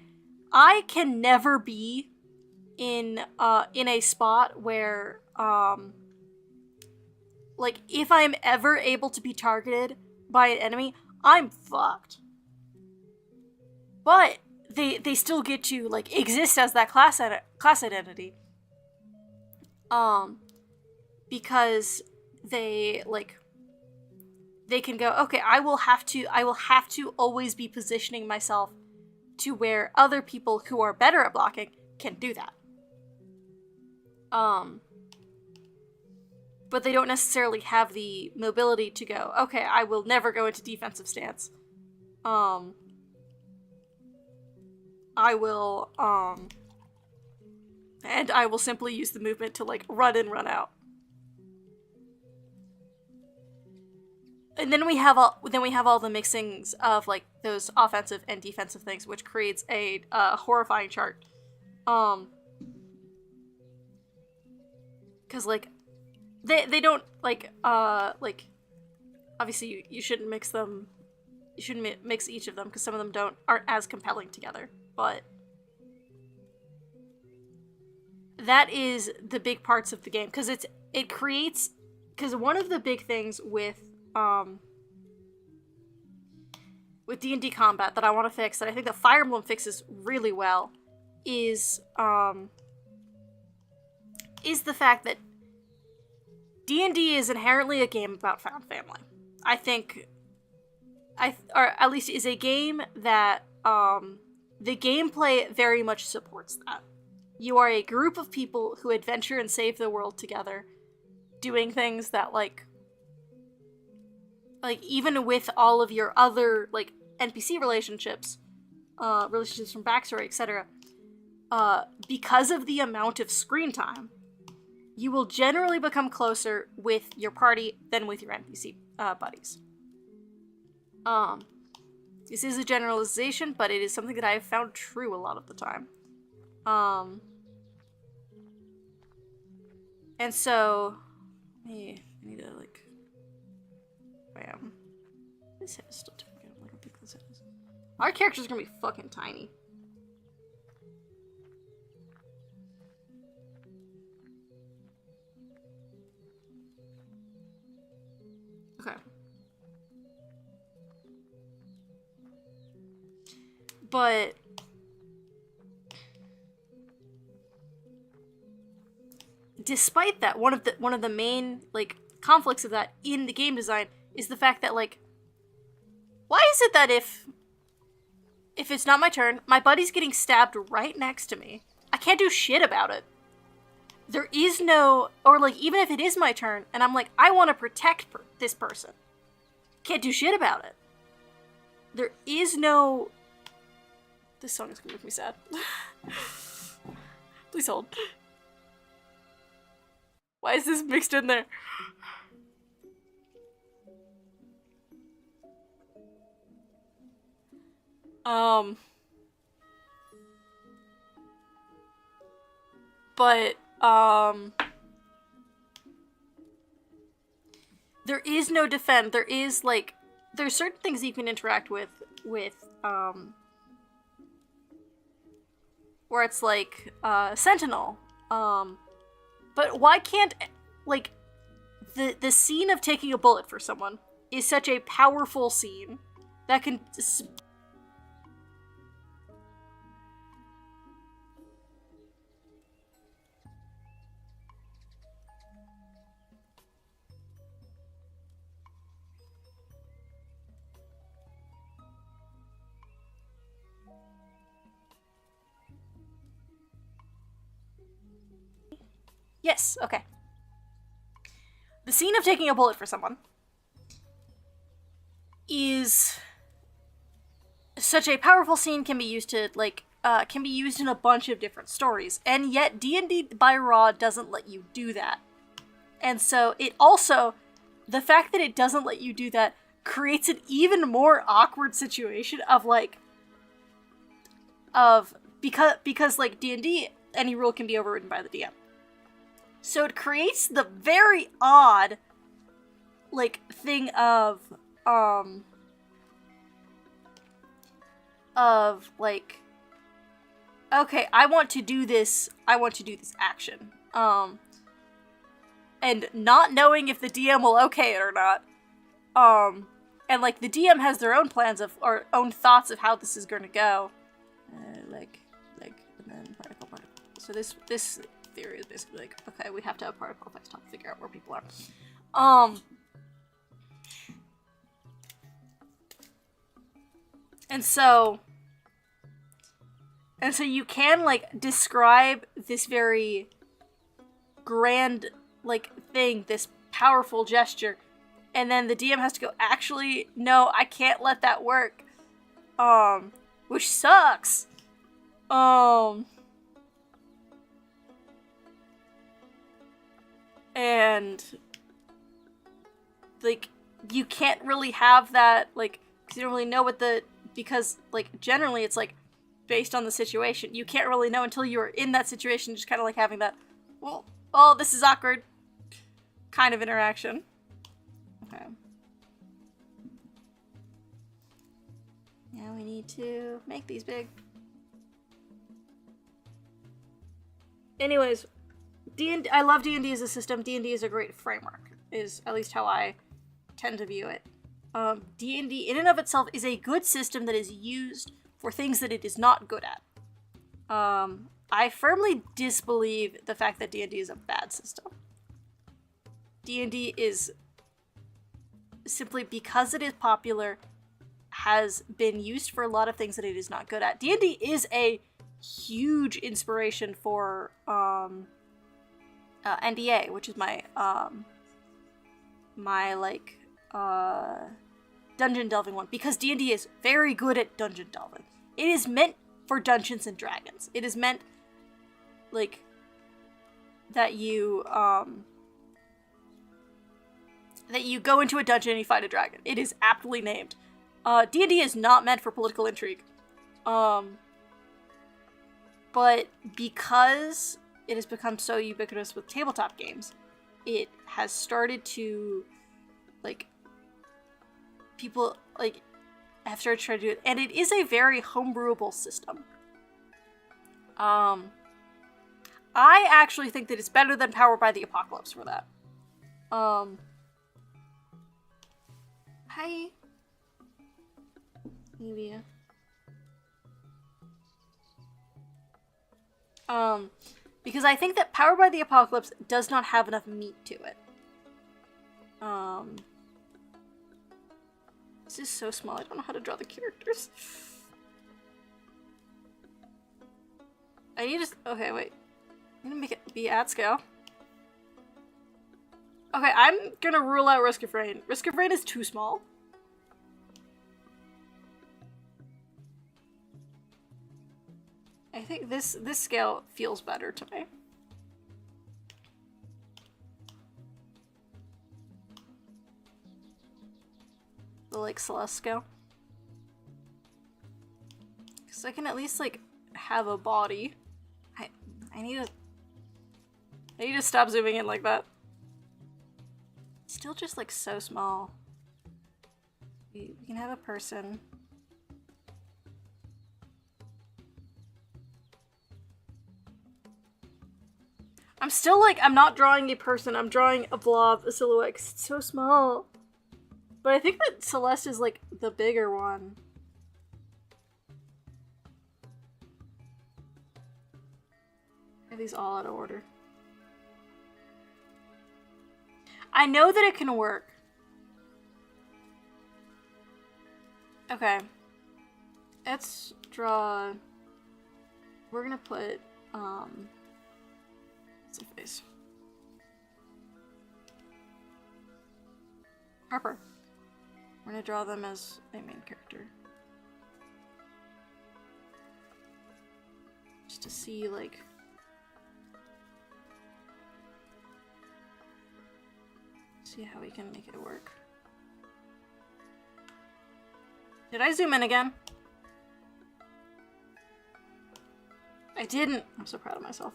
I can never be in a spot where like, if I'm ever able to be targeted by an enemy, I'm fucked. But they still get to like exist as that class identity. Because they can go, okay, I will have to always be positioning myself to where other people who are better at blocking can do that. But they don't necessarily have the mobility to go, okay, I will never go into defensive stance. I will simply use the movement to like run in, run out. And then we have all the mixings of like those offensive and defensive things, which creates a horrifying chart. Because like they don't like obviously you shouldn't mix them. You shouldn't mix each of them because some of them aren't as compelling together. But that is the big parts of the game, because it creates, because one of the big things with D&D combat that I want to fix, that I think that Fire Emblem fixes really well, is the fact that D&D is inherently a game about found family. I think, or at least is a game that the gameplay very much supports that. You are a group of people who adventure and save the world together, doing things that like even with all of your other like NPC relationships from backstory, etc. Because of the amount of screen time, you will generally become closer with your party than with your NPC buddies. This is a generalization, but it is something that I have found true a lot of the time. And so, I need to like, bam. This head is still too big. Look how big this head is. Our character's gonna be fucking tiny. Okay. But despite that, one of the main like conflicts of that in the game design is the fact that like, why is it that if it's not my turn, my buddy's getting stabbed right next to me, I can't do shit about it. There is no, or like even if it is my turn and I'm like, I want to protect this person, can't do shit about it. There is no. This song is gonna make me sad. Please hold. Why is this mixed in there? But, there is no defend. There is, like, there's certain things you can interact with, where it's like, Sentinel. But why can't, like, the scene of taking a bullet for someone is such a powerful scene that can... Yes, okay. The scene of taking a bullet for someone is such a powerful scene, can be used to, like, can be used in a bunch of different stories, and yet D&D by Raw doesn't let you do that. And so it also, the fact that it doesn't let you do that creates an even more awkward situation of, like, because like D&D, any rule can be overridden by the DM. So it creates the very odd, like, thing of, like, okay, I want to do this action. And not knowing if the DM will okay it or not. And, like, the DM has their own plans or own thoughts of how this is gonna go. Like, and then particle. So this theory is basically like, okay, we have to have particle effects to figure out where people are. And so you can, like, describe this very grand, like, thing, this powerful gesture, and then the DM has to go, actually, no, I can't let that work. Which sucks. And, like, you can't really have that, like, because you don't really know because, like, generally it's, like, based on the situation. You can't really know until you're in that situation, just kind of like having that, well, oh, this is awkward kind of interaction. Okay. Now we need to make these big. Anyways, I love D&D as a system. D&D is a great framework, is at least how I tend to view it. D&D in and of itself is a good system that is used for things that it is not good at. I firmly disbelieve the fact that D&D is a bad system. D&D is simply, because it is popular, has been used for a lot of things that it is not good at. D&D is a huge inspiration for NDA, which is my dungeon delving one, because D&D is very good at dungeon delving. It is meant for Dungeons and Dragons. It is meant, like, that you go into a dungeon and you fight a dragon. It is aptly named. D&D is not meant for political intrigue. But because it has become so ubiquitous with tabletop games, it has started to, like, people, like, have started trying to do it, and it is a very homebrewable system. I actually think that it's better than Powered by the Apocalypse for that. Hi. Maybe. Because I think that Powered by the Apocalypse does not have enough meat to it. This is so small, I don't know how to draw the characters. I need to, okay, wait. I'm gonna make it be at scale. Okay, I'm gonna rule out Risk of Rain. Risk of Rain is too small. I think this scale feels better to me. like Celeste scale. Because I can at least like have a body. I need to stop zooming in like that. Still just like so small. We can have a person. I'm still like, I'm not drawing a person, I'm drawing a blob, a silhouette, 'cause it's so small. But I think that Celeste is like the bigger one. Are these all out of order? I know that it can work. Okay. Let's draw. We're gonna put, what's her face? Harper. We're gonna draw them as a main character. Just to see, like, see how we can make it work. Did I zoom in again? I didn't. I'm so proud of myself.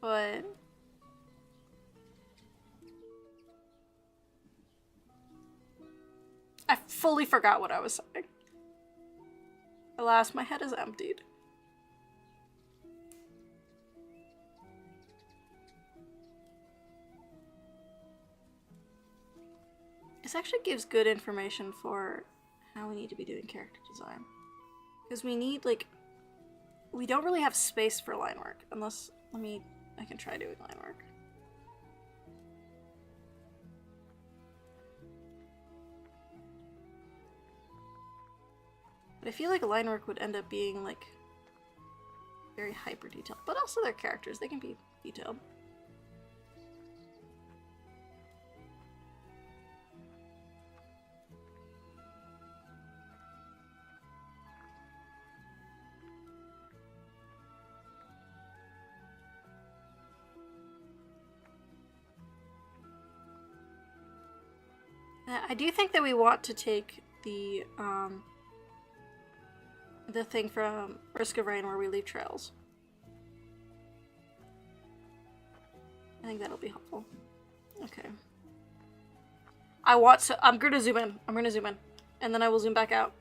But I fully forgot what I was saying. Alas, my head is emptied. This actually gives good information for how we need to be doing character design. Because we need, like, we don't really have space for line work, unless, I can try doing line work. But I feel like line work would end up being, like, very hyper detailed. But also their characters, they can be detailed. I do think that we want to take the thing from Risk of Rain where we leave trails. I think that'll be helpful. Okay. I'm gonna zoom in. I'm gonna zoom in. And then I will zoom back out.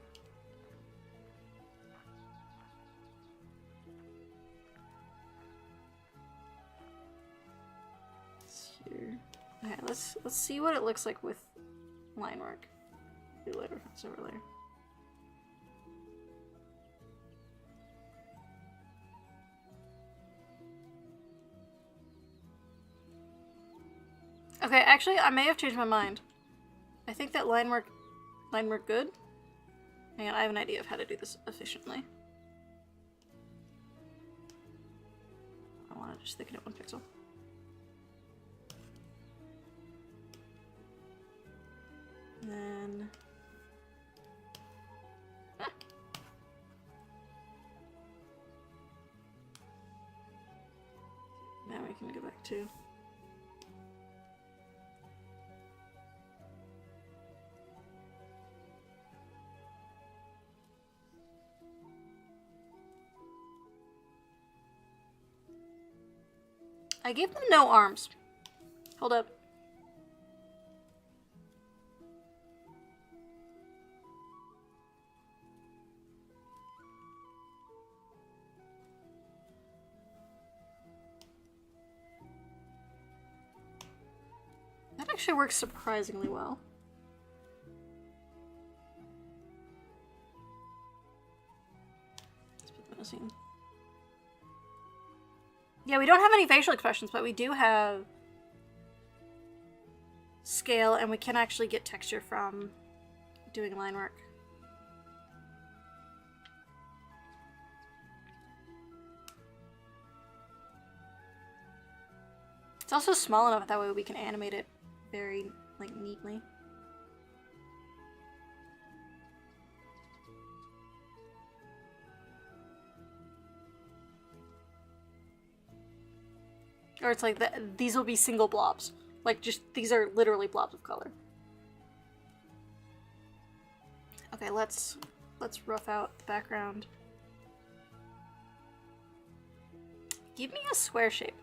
Here. Okay, let's see what it looks like with line work. Do later. It's over later. Okay, actually, I may have changed my mind. I think that line work good. Hang on, I have an idea of how to do this efficiently. I want to just thicken it 1 pixel. And then... Ah. Now we can go back to... I gave them no arms. Hold up. That actually works surprisingly well. Let's put that in a scene. Yeah, we don't have any facial expressions, but we do have scale, and we can actually get texture from doing line work. It's also small enough that way we can animate it very like, neatly. Or it's like that. These will be single blobs. Like, just, these are literally blobs of color. Okay, let's rough out the background. Give me a square shape.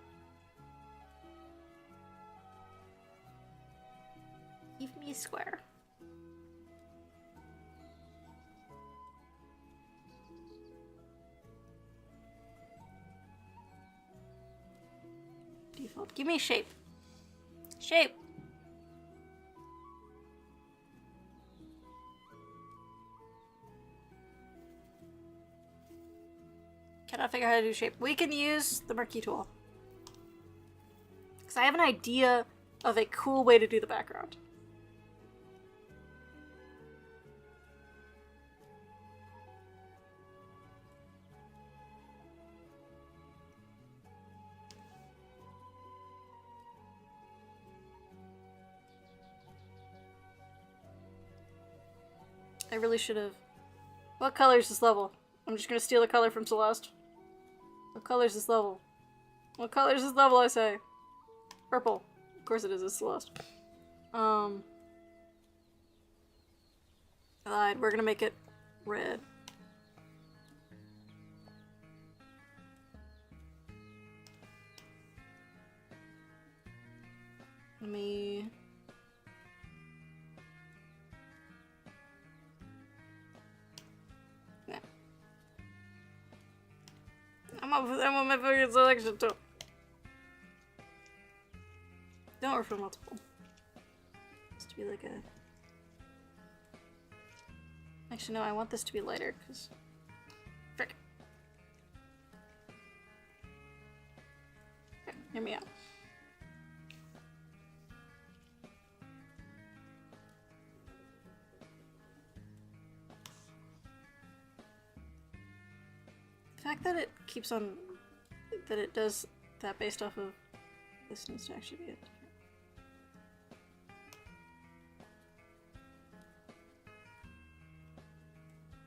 Give me a square. Default. Give me a shape. Shape. Cannot figure out how to do shape. We can use the Murky tool. Because I have an idea of a cool way to do the background. I really should have. What color is this level? I'm just gonna steal the color from Celeste. What color is this level? What color is this level, I say? Purple. Of course it is, it's Celeste. Alright, we're gonna make it red. Let me... I'm on my fucking selection too. Don't work for multiple. Just to be like a... Actually, no, I want this to be lighter, because... Frick. Okay, hear me out. The fact that it keeps on... that it does that based off of... this needs to actually be it.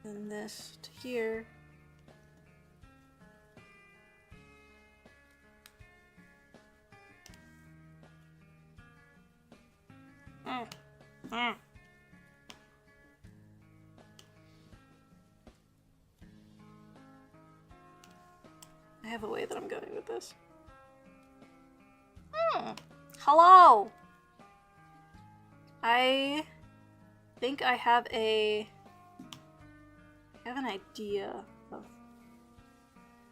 And this to here. I have a way that I'm going with this. Hello! I think I have an idea of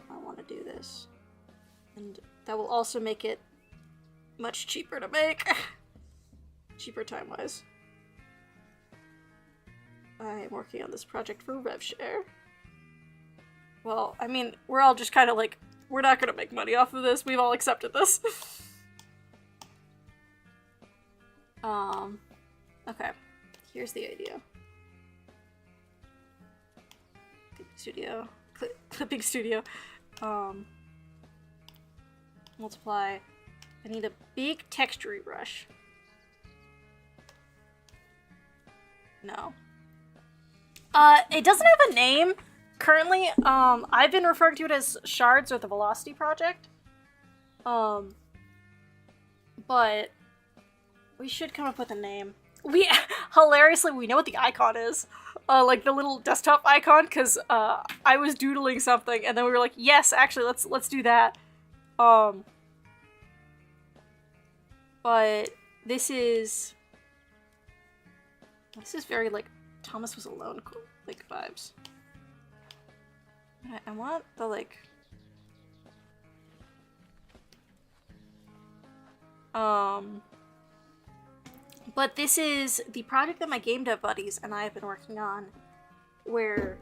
how I want to do this. And that will also make it much cheaper to make. Cheaper time-wise. I am working on this project for RevShare. Well, I mean, we're all just kind of like, we're not gonna make money off of this. We've all accepted this. Okay. Here's the idea. Clipping studio. Multiply. I need a big texture brush. No. It doesn't have a name currently. I've been referring to it as Shards or the Velocity Project. But we should come up with a name. Hilariously, we know what the icon is. Like the little desktop icon, because I was doodling something, and then we were like, yes, actually, let's do that. But this is very like Thomas Was Alone like vibes. I want the like but this is the project that my game dev buddies and I have been working on, where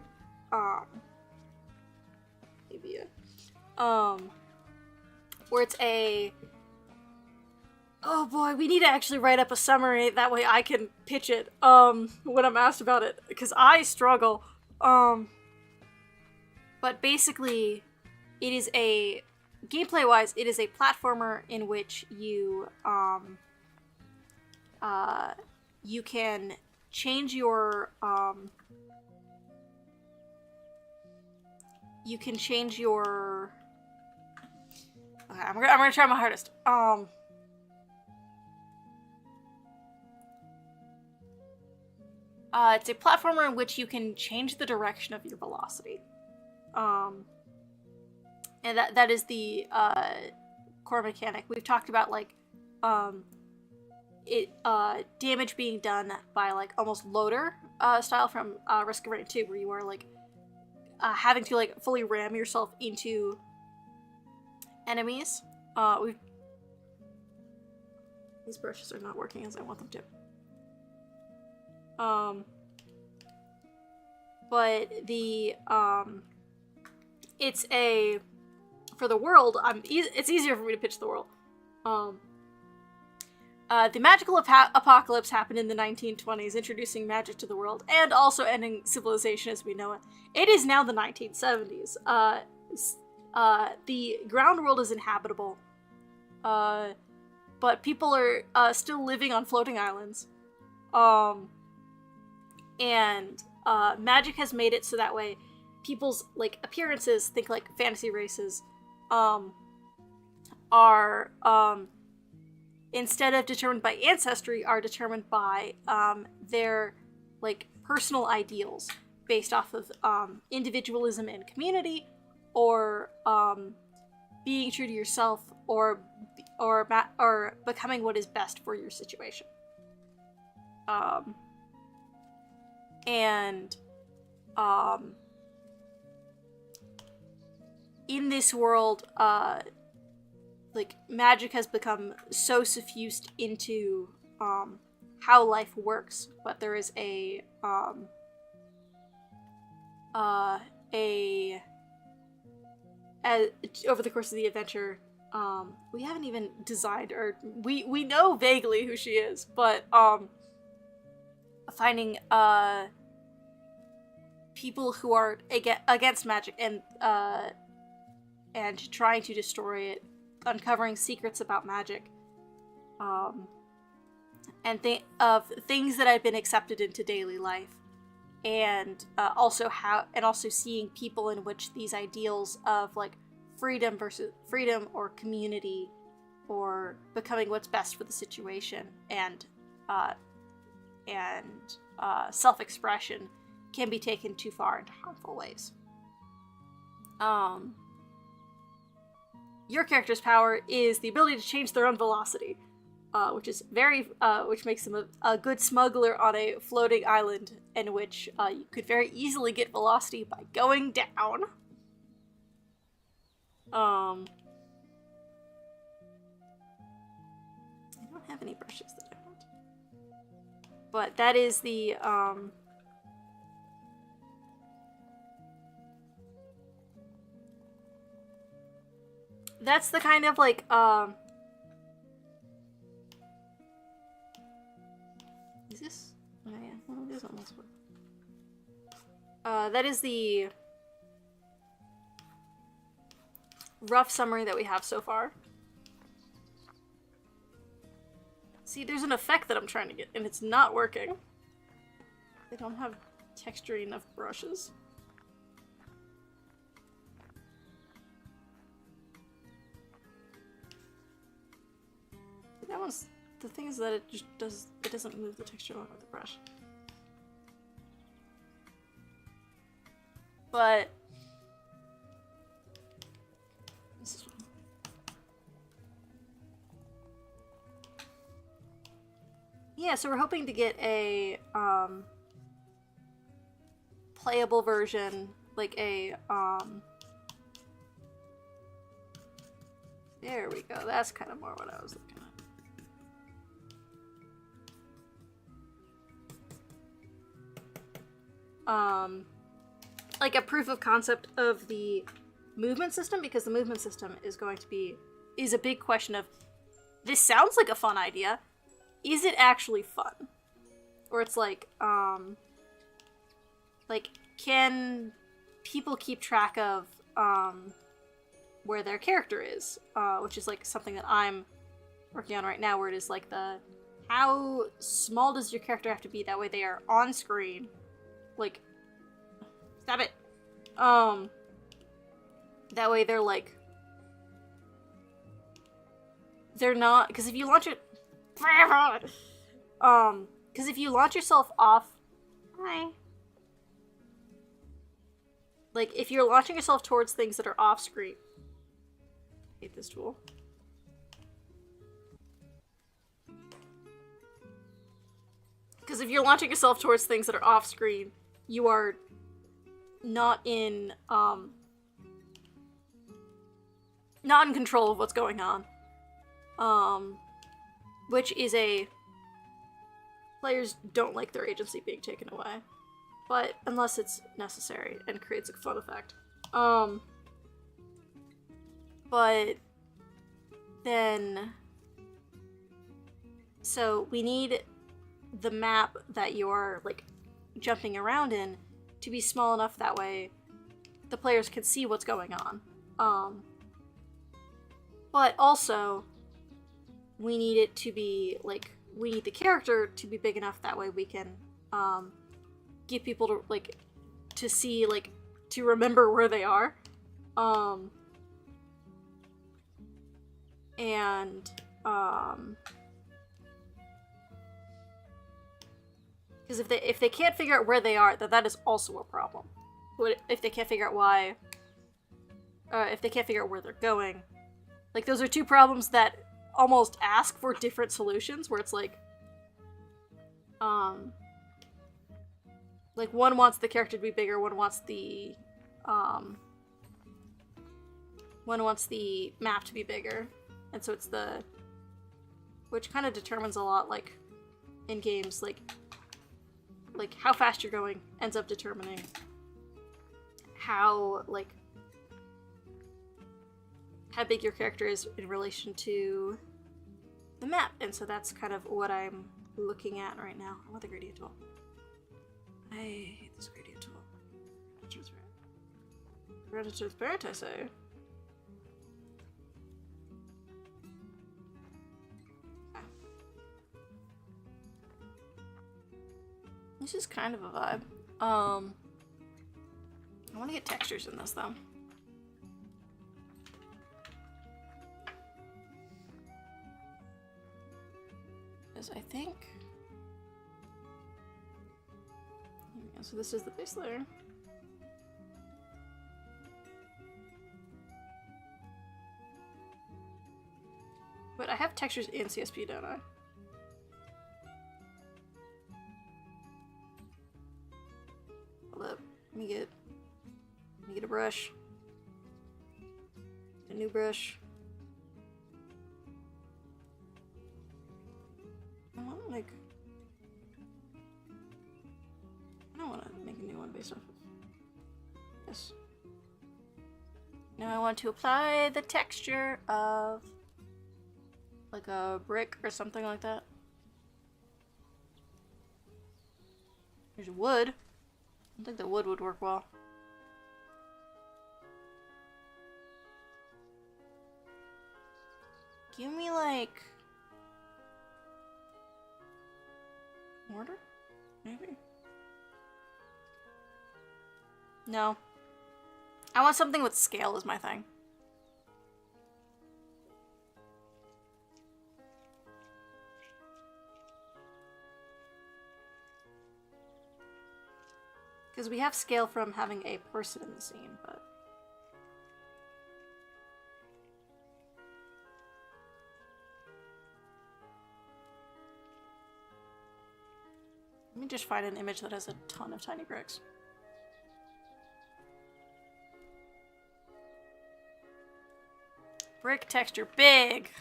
where it's a... Oh boy, we need to actually write up a summary, that way I can pitch it when I'm asked about it, because I struggle. But basically, it is a... Gameplay-wise, it is a platformer in which you you can change your, okay, I'm gonna try my hardest. It's a platformer in which you can change the direction of your velocity. And that is the core mechanic. We've talked about like damage being done by like almost loader style from Risk of Rain 2, where you are like having to like fully ram yourself into enemies. These brushes are not working as I want them to. But the it's a for the world. It's easier for me to pitch the world. The magical apocalypse happened in the 1920s, introducing magic to the world and also ending civilization as we know it. It is now the 1970s. The ground world is inhabitable, but people are still living on floating islands. And magic has made it so that way people's like appearances, think like fantasy races, are instead of determined by ancestry, are determined by their like personal ideals based off of individualism and community, or being true to yourself, or becoming what is best for your situation. In this world, like magic has become so suffused into how life works, but there is over the course of the adventure, we haven't even designed, or we know vaguely who she is, but finding people who are against magic and trying to destroy it, uncovering secrets about magic, and things that have been accepted into daily life, and also seeing people in which these ideals of like freedom or community or becoming what's best for the situation and self-expression can be taken too far into harmful ways. Your character's power is the ability to change their own velocity, which makes them a good smuggler on a floating island, in which you could very easily get velocity by going down. I don't have any brushes that I want, but that is the that's the kind of like is this? Oh yeah, well, it is almost work. That is the rough summary that we have so far. See, there's an effect that I'm trying to get, and it's not working. They don't have texture enough brushes. That one's, the thing is that it doesn't move the texture along with the brush. But this is yeah, so we're hoping to get a playable version, like a there we go. That's kind of more what I was looking at. Like a proof of concept of the movement system, because the movement system is a big question of, this sounds like a fun idea. Is it actually fun? Or it's like can people keep track of where their character is? Which is like something that I'm working on right now, where it is like the how small does your character have to be? That way they are on screen. Like, stop it. That way they're like, they're not, because if you launch it, because if you launch yourself off, like, if you're launching yourself towards things that are off screen, I hate this tool. Because if you're launching yourself towards things that are off screen, you are not in control of what's going on. Which is players don't like their agency being taken away. But unless it's necessary and creates a fun effect. But then, so we need the map that you're like jumping around in to be small enough that way the players can see what's going on. But also we need it to be like, we need the character to be big enough that way we can get people to like to see, like, to remember where they are. Because if they can't figure out where they are, that is also a problem. But if they can't figure out why, if they can't figure out where they're going, like, those are two problems that almost ask for different solutions, where it's like one wants the character to be bigger, one wants the map to be bigger, and so it's which kind of determines a lot, like, in games, like how fast you're going ends up determining how big your character is in relation to the map, and so that's kind of what I'm looking at right now. I want the gradient tool. I hate this gradient tool. Transparent. Render transparent, I say. This is kind of a vibe. I want to get textures in this though. Because I think... Yeah, so this is the base layer. But I have textures in CSP, don't I? Hold up. Let me get a brush. A new brush. I don't want to make a new one based off of this. Now I want to apply the texture of like a brick or something like that. There's wood. I don't think the wood would work well. Give me like mortar? Maybe. No. I want something with scale is my thing. Because we have scale from having a person in the scene, but... Let me just find an image that has a ton of tiny bricks. Brick texture, big!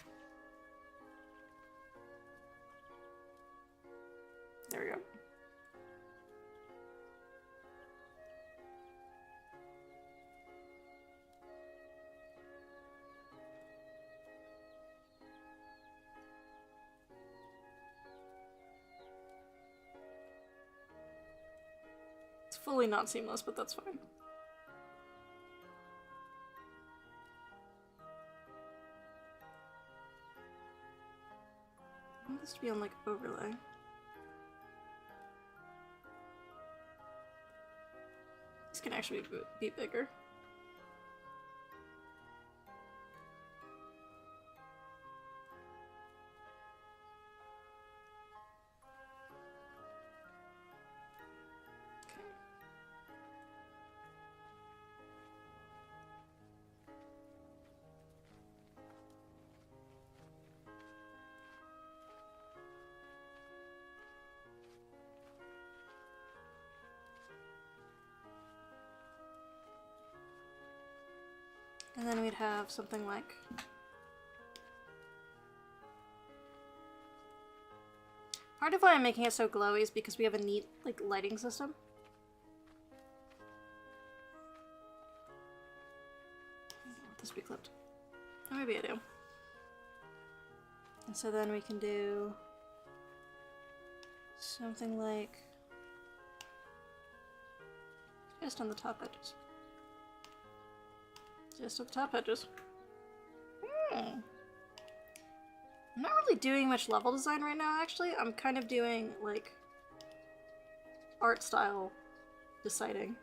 There we go. It's fully not seamless, but that's fine. this to be on like overlay. This can actually be bigger. And then we'd have something like part of why I'm making it so glowy is because we have a neat like lighting system. I don't want this to be clipped. Or maybe I do. And so then we can do something like just on the top edges. Just at the top edges. I'm not really doing much level design right now, actually. I'm kind of doing, like, art style deciding.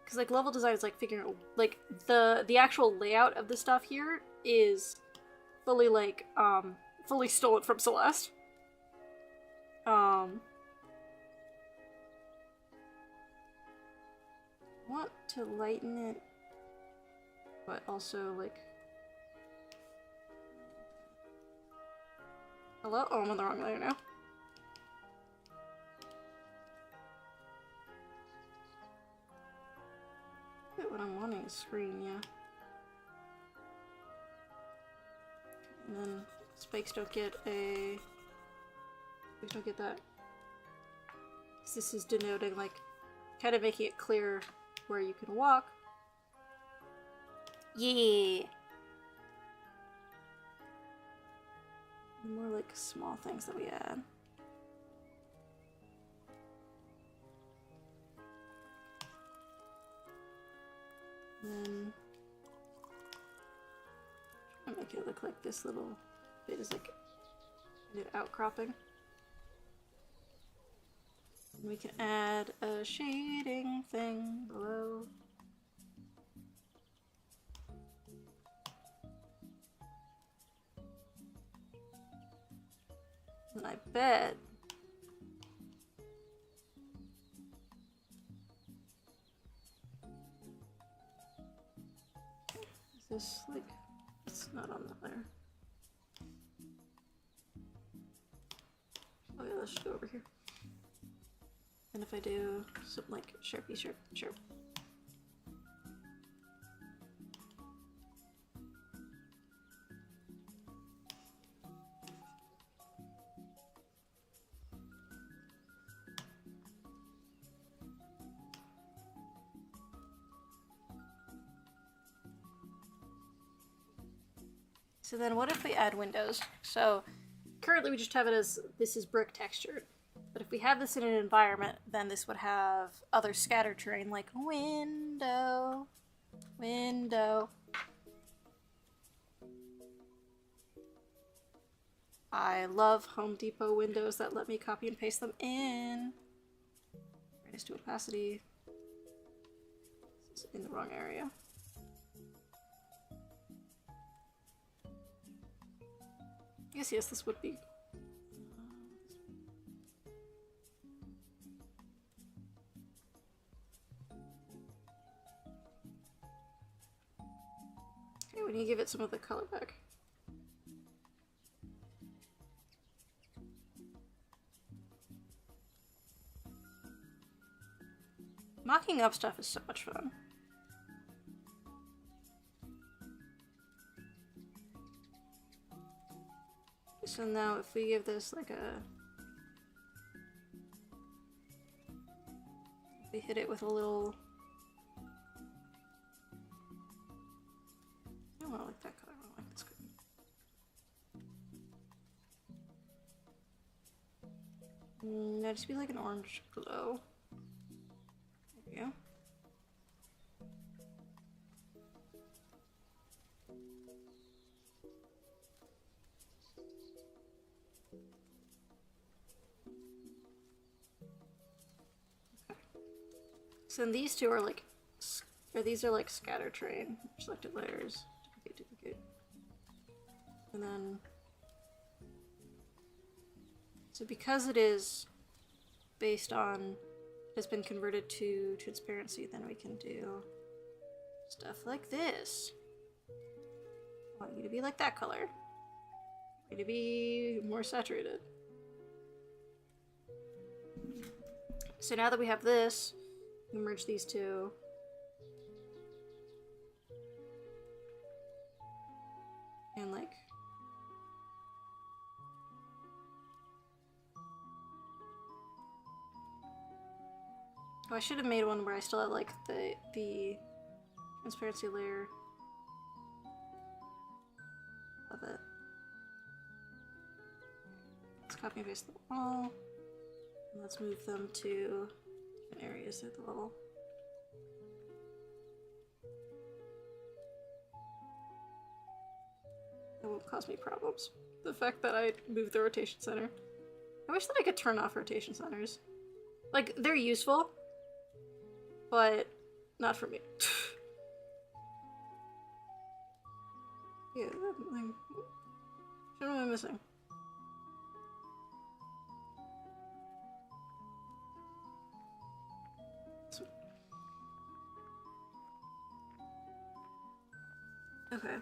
Because, like, level design is, like, figuring out, like, the actual layout of the stuff here is fully, like, fully stolen from Celeste. I want to lighten it, but also, like... Hello? Oh, I'm on the wrong layer now. What I'm wanting is screen, yeah. And then spikes don't get a... Spikes don't get that. This is denoting, like, kind of making it clear where you can walk. Yeah! More like small things that we add. And then try to make it look like this little bit is like an outcropping. And we can add a shading thing below. And I bet is this like it's not on that layer. Oh yeah, let's just go over here. And if I do something like Sharpie, Sharp, Sharp. So then what if we add windows? So currently we just have it as this is brick textured. But if we have this in an environment, then this would have other scattered terrain like window, window. I love Home Depot windows that let me copy and paste them in. Raise to opacity. This is in the wrong area. Yes, this would be. Okay, we need to give it some of the color back. Mocking up stuff is so much fun. So now if we give this like a... If we hit it with a little... I don't like that color, I don't like this color. No, just be like an orange glow. There we go. So then these two are like, or these are like scatter train, selected layers, duplicate. And then, so because it is based on, has been converted to transparency, then we can do stuff like this. I want you to be like that color. I want you to be more saturated. So now that we have this, we merge these two. And like, oh, I should have made one where I still had like the transparency layer of it. Let's copy and paste them all. And let's move them to different areas at the level. That won't cause me problems. The fact that I moved the rotation center. I wish that I could turn off rotation centers. Like, they're useful, but not for me. Yeah, like, what am I missing? Okay.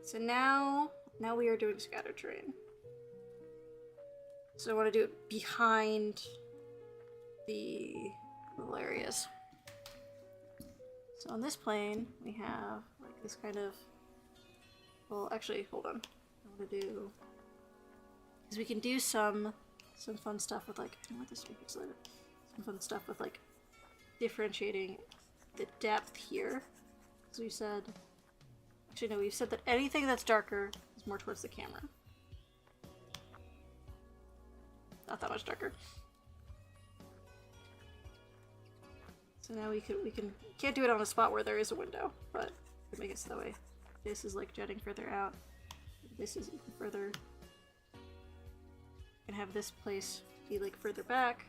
So now we are doing scatter train. So I want to do it behind the little areas. So on this plane, we have like this kind of, well, actually, hold on. I want to do, because we can do some fun stuff with like, I don't want this to be pixelated. Some fun stuff with like differentiating the depth here. As we said, actually no, we've said that anything that's darker is more towards the camera. Not that much darker. So now we can't do it on a spot where there is a window, but we can make it so that way this is like jutting further out. This is even further. We can have this place be like further back.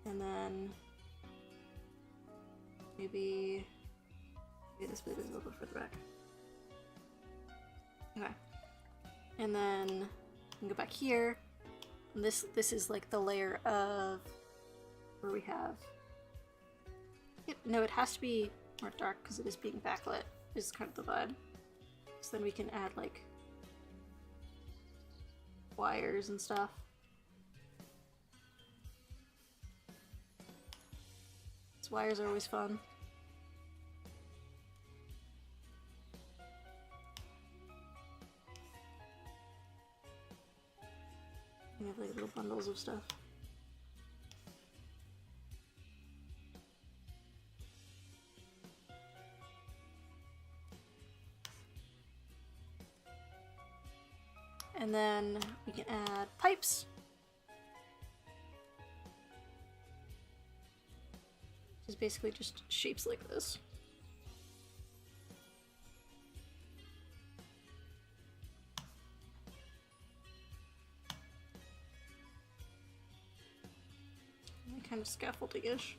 And then maybe this bit is a little bit further back. Okay. And then we can go back here. And this is like the layer of where we have. No, it has to be more dark because it is being backlit. Is kind of the vibe. So then we can add like wires and stuff. These wires are always fun. We have like little bundles of stuff. And then we can add pipes. Which is basically just shapes like this. Kind of scaffolding-ish.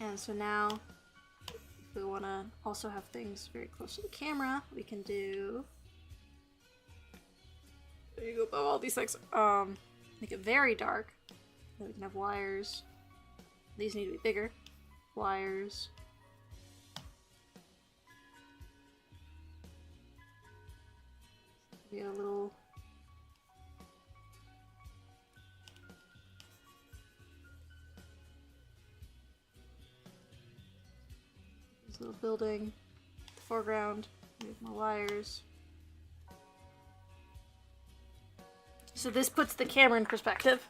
And so now, if we want to also have things very close to the camera, we can do. There you go, above all these things. Make it very dark. Then we can have wires. These need to be bigger. Wires. We have a little. Little building, the foreground, we have more wires. So this puts the camera in perspective,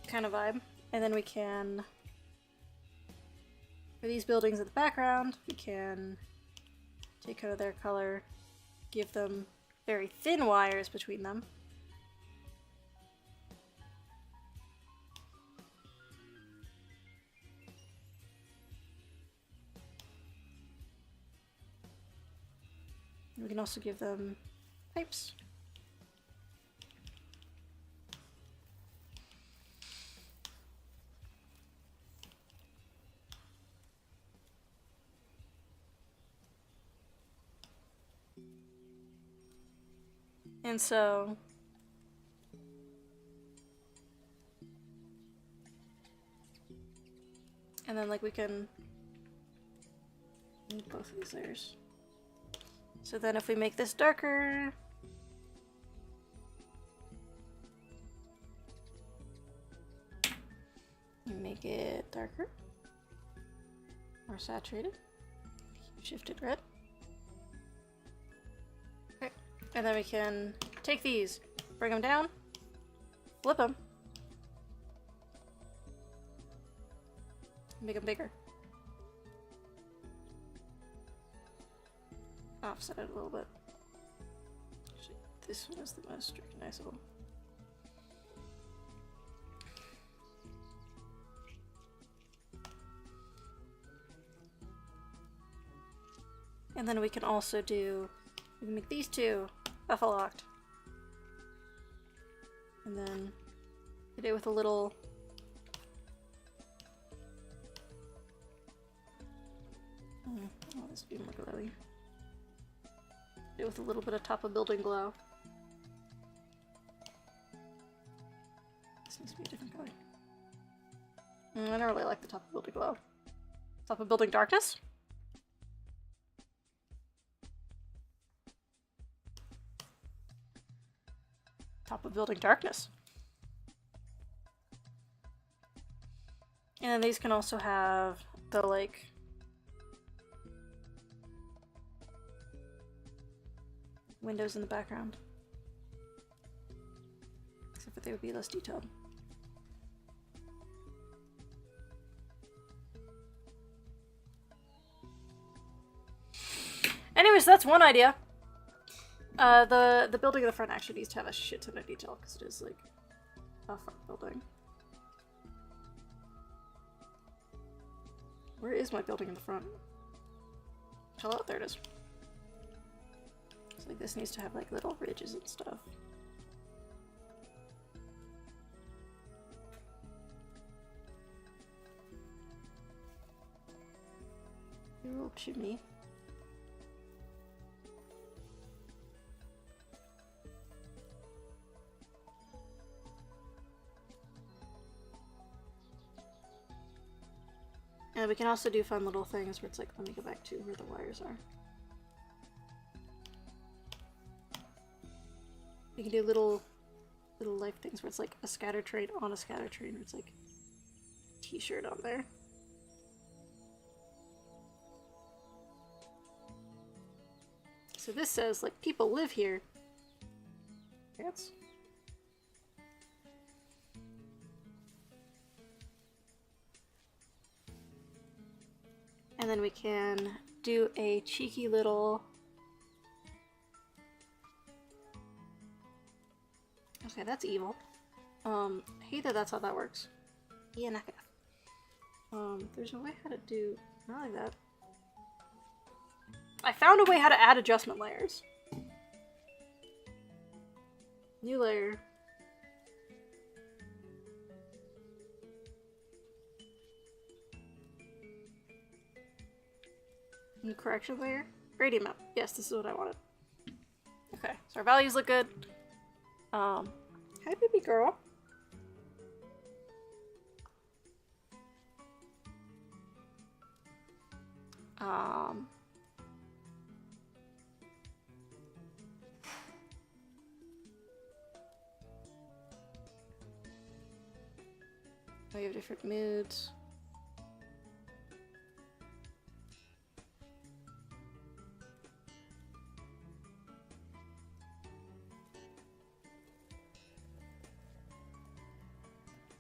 kind of vibe. And then we can, for these buildings in the background, we can take kind of their color, give them very thin wires between them. We can also give them pipes. And so and then like we can need both of these layers. So then if we make this darker, make it darker, more saturated, shifted red. Okay, and then we can take these, bring them down, flip them, make them bigger. Offset it a little bit. Actually, this one is the most recognizable. And then we can also do, we can make these two alpha locked. And then hit it with a little oh, this would be more glowy. Hit it with a little bit of top of building glow. This needs to be a different color. I don't really like the top of building glow. Top of building darkness? Top of building darkness. And then these can also have the like windows in the background. Except that they would be less detailed. Anyways, that's one idea. The building in the front actually needs to have a shit ton of detail because it is like a front building. Where is my building in the front? Hello, there it is. So like this needs to have like little ridges and stuff. A little chimney. And we can also do fun little things where it's like, let me go back to where the wires are. We can do little life things where it's like a scatter train on a scatter train, where it's like a t-shirt on there. So this says like people live here. Yes. And then we can do a cheeky little... Okay, that's evil. I hate that that's how that works. Yeah, there's a way how to do... Not like that. I found a way how to add adjustment layers. New layer. New correction layer? Gradient map. Yes, this is what I wanted. Okay, so our values look good. Hi baby girl. We have different moods.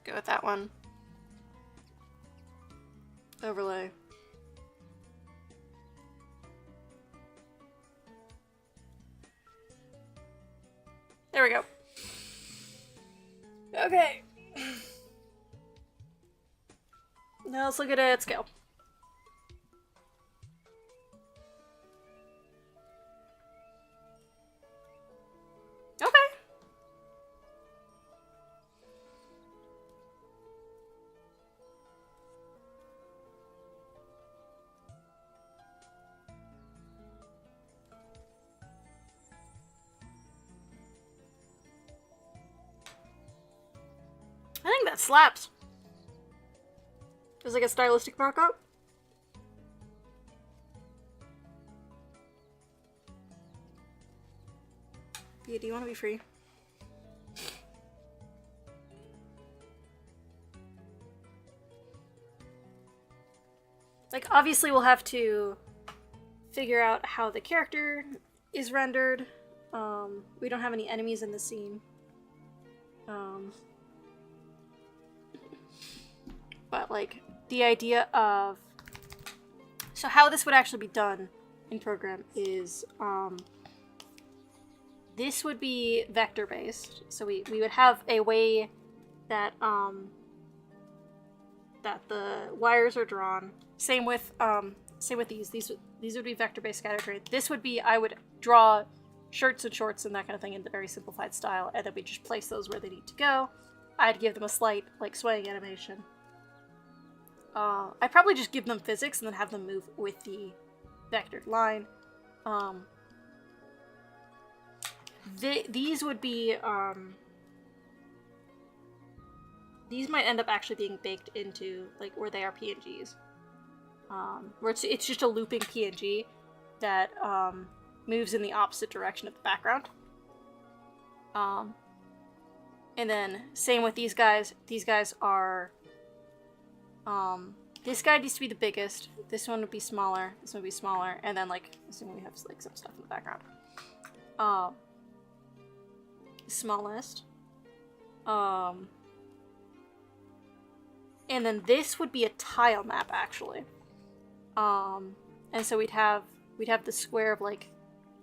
Go with that one. Overlay. There we go. Okay. Now let's look at it at scale. Yeah, it slaps. It's like a stylistic markup. Yeah, do you want to be free? Like, obviously we'll have to figure out how the character is rendered. We don't have any enemies in the scene. But, like, the idea of... So how this would actually be done in program is, this would be vector-based. So we would have a way that, that the wires are drawn. Same with these. These would be vector-based scatter terrain. This would be, I would draw shirts and shorts and that kind of thing in the very simplified style, and then we just place those where they need to go. I'd give them a slight, like, swaying animation. I'd probably just give them physics and then have them move with the vectored line. These would be, these might end up actually being baked into, like, where they are PNGs. Where it's just a looping PNG that, moves in the opposite direction of the background. And then, same with these guys. These guys are, this guy needs to be the biggest. This one would be smaller. This one would be smaller. And then, like, assuming we have, like, some stuff in the background. Smallest. And then this would be a tile map, actually. And so we'd have the square of, like,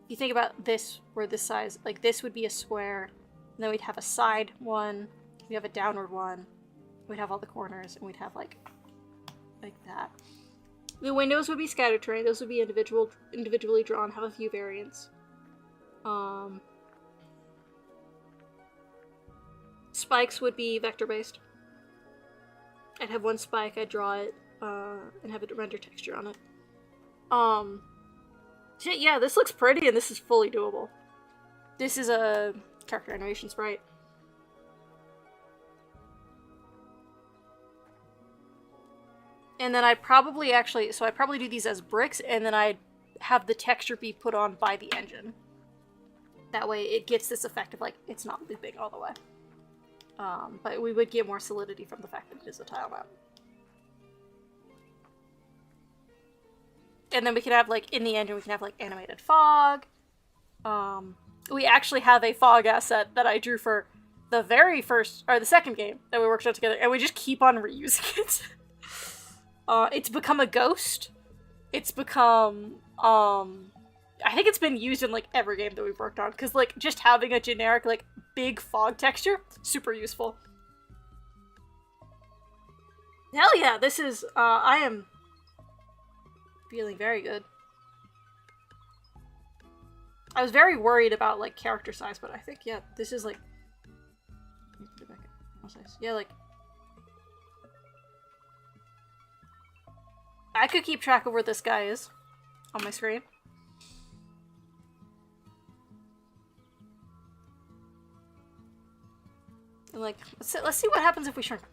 if you think about this, where this size, like, this would be a square, and then we'd have a side one, we have a downward one, we'd have all the corners, and we'd have, like that. The windows would be scatter terrain, those would be individually drawn, have a few variants. Spikes would be vector-based. I'd have one spike, I'd draw it, and have it render texture on it. Shit, yeah, this looks pretty, and this is fully doable. This is a character animation sprite. And then I'd probably I'd probably do these as bricks, and then I'd have the texture be put on by the engine. That way it gets this effect of, like, it's not looping all the way. But we would get more solidity from the fact that it is a tile map. And then we could have, like, in the engine, we can have, like, animated fog. We actually have a fog asset that I drew for the very first, or the second game that we worked on together, and we just keep on reusing it. It's become a ghost. It's become, I think it's been used in, like, every game that we've worked on, because, like, just having a generic, like, big fog texture, super useful. Hell yeah, this is, I am feeling very good. I was very worried about, like, character size, but I think, yeah, this is, like... Yeah, like... I could keep track of where this guy is on my screen. And, like, let's see what happens if we shrink.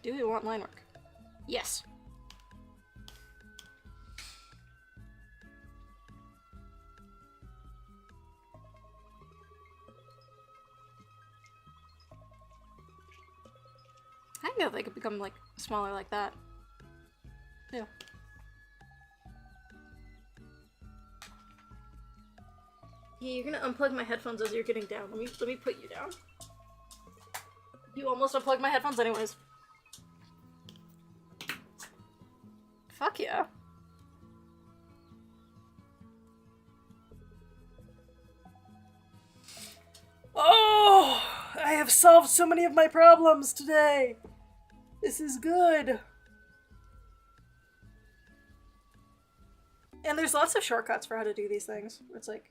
Do we want line work? Yes. I know they could become, like, smaller like that. Yeah. Yeah, you're gonna unplug my headphones as you're getting down. Let me put you down. You almost unplugged my headphones anyways. Fuck yeah. Oh, I have solved so many of my problems today. This is good. And there's lots of shortcuts for how to do these things. Where it's like,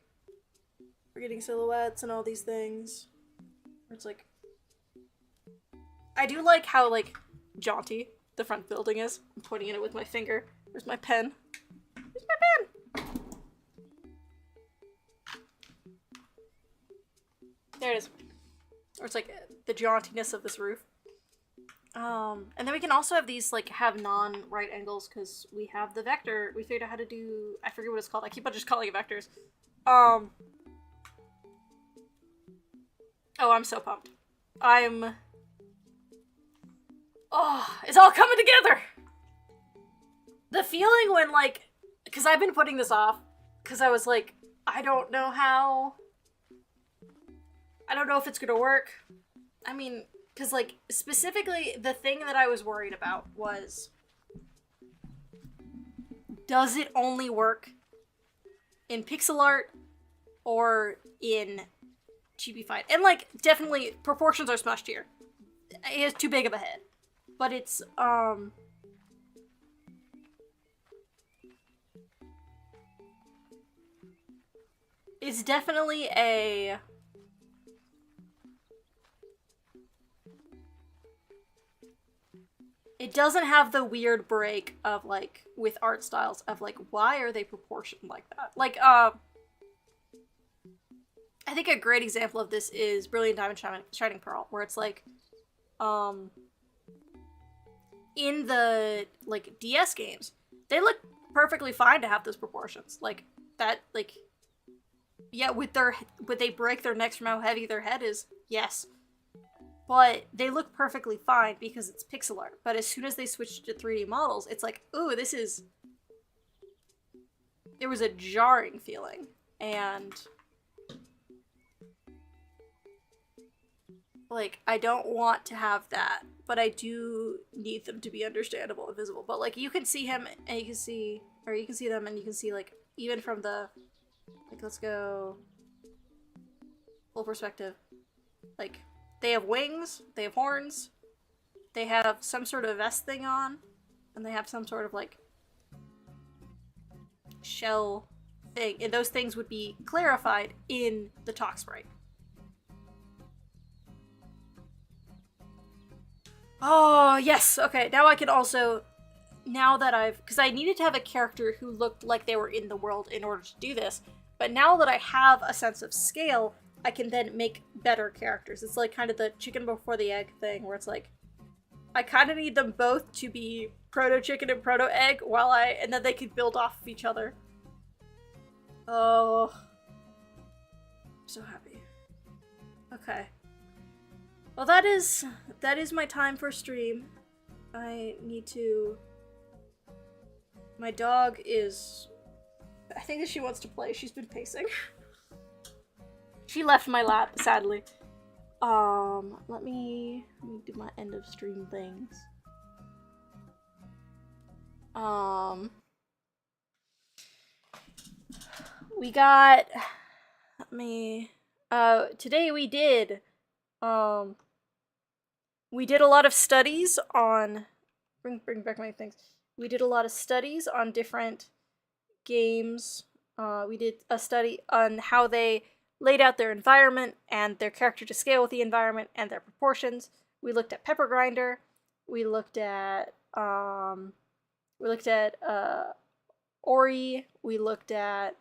we're getting silhouettes and all these things. Where it's like, I do like how, like, jaunty the front building is. I'm pointing at it with my finger. Where's my pen? Where's my pen? There it is. Or it's like the jauntiness of this roof. And then we can also have these like have non-right angles because we have the vector. We figured out how to do. I forget what it's called. I keep on just calling it vectors. Oh, I'm so pumped. Oh, it's all coming together. The feeling when like, because I've been putting this off because I was like, I don't know if it's gonna work. I mean, because, like, specifically, the thing that I was worried about was, does it only work in pixel art or in chibi-fied? And, like, definitely, proportions are smushed here. It has too big of a head. But it's, it's definitely a... It doesn't have the weird break of, like, with art styles of, like, why are they proportioned like that? Like, I think a great example of this is Brilliant Diamond Shining Pearl, where it's, like, in the, like, DS games, they look perfectly fine to have those proportions. Like, that, like, yeah, would they break their necks from how heavy their head is? Yes. But they look perfectly fine because it's pixel art. But as soon as they switched to 3D models, it's like, ooh, this is... There was a jarring feeling. And... like, I don't want to have that. But I do need them to be understandable and visible. But, like, you can see him and you can see... Or you can see them and you can see, like, even from the... Like, let's go... full perspective. Like... They have wings, they have horns, they have some sort of vest thing on, and they have some sort of, like, shell thing. And those things would be clarified in the talk sprite. Oh, yes! Okay, now I can also... Now that I've... Because I needed to have a character who looked like they were in the world in order to do this, but now that I have a sense of scale... I can then make better characters. It's like kind of the chicken before the egg thing where it's like, I kind of need them both to be proto-chicken and proto-egg and then they could build off of each other. Oh. I'm so happy. Okay. Well, that is my time for stream. I need to... My dog is... I think that she wants to play. She's been pacing. She left my lap, sadly. Let me do my end of stream things. We got... today we did a lot of studies on... Bring back my things. We did a lot of studies on different games. We did a study on how they laid out their environment and their character to scale with the environment and their proportions. We looked at Pepper Grinder. We looked at Ori. We looked at,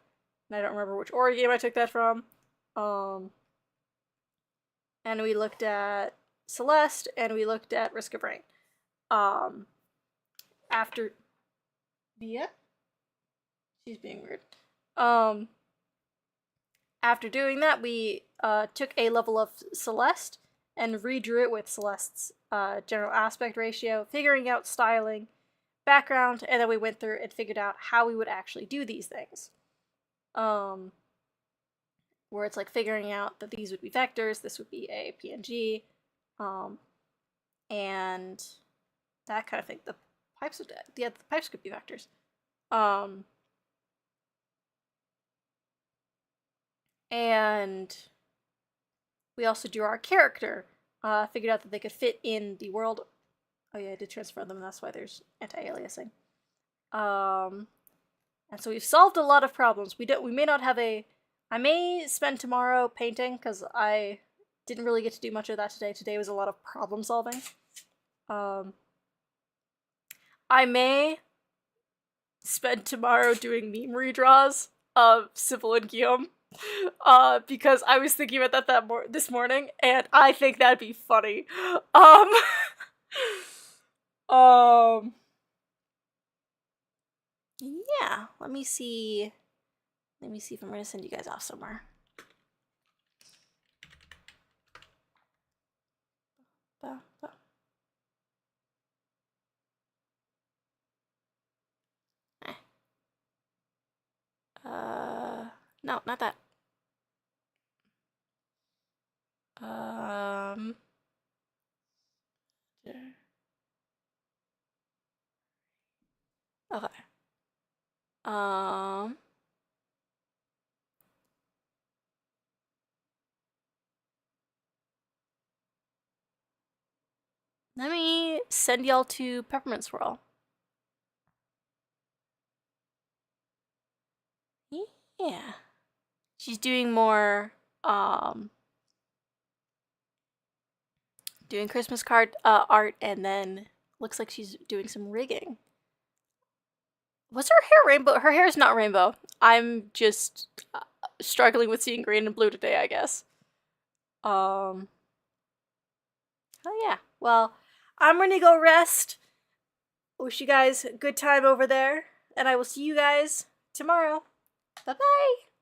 and I don't remember which Ori game I took that from. And we looked at Celeste, and we looked at Risk of Rain. After Bia? She's being weird. After doing that, we took a level of Celeste and redrew it with Celeste's general aspect ratio, figuring out styling, background, and then we went through and figured out how we would actually do these things. Where it's like figuring out that these would be vectors, this would be a PNG, and that kind of thing. The pipes could be vectors. And we also drew our character, figured out that they could fit in the world. Oh yeah, I did transfer them, that's why there's anti-aliasing. And so we've solved a lot of problems. We may not have a... I may spend tomorrow painting, because I didn't really get to do much of that today. Today was a lot of problem solving. I may spend tomorrow doing meme redraws of Sybil and Guillaume. Because I was thinking about that this morning, and I think that'd be funny. Um, um, yeah. Let me see. Let me see if I'm gonna send you guys off somewhere. No, not that. Um, okay. Um, let me send y'all to Peppermint Swirl. Yeah. She's doing more, doing Christmas card art, and then looks like she's doing some rigging. Was her hair rainbow? Her hair is not rainbow. I'm just struggling with seeing green and blue today, I guess. Oh yeah. Well, I'm gonna go rest. Wish you guys a good time over there, and I will see you guys tomorrow. Bye bye.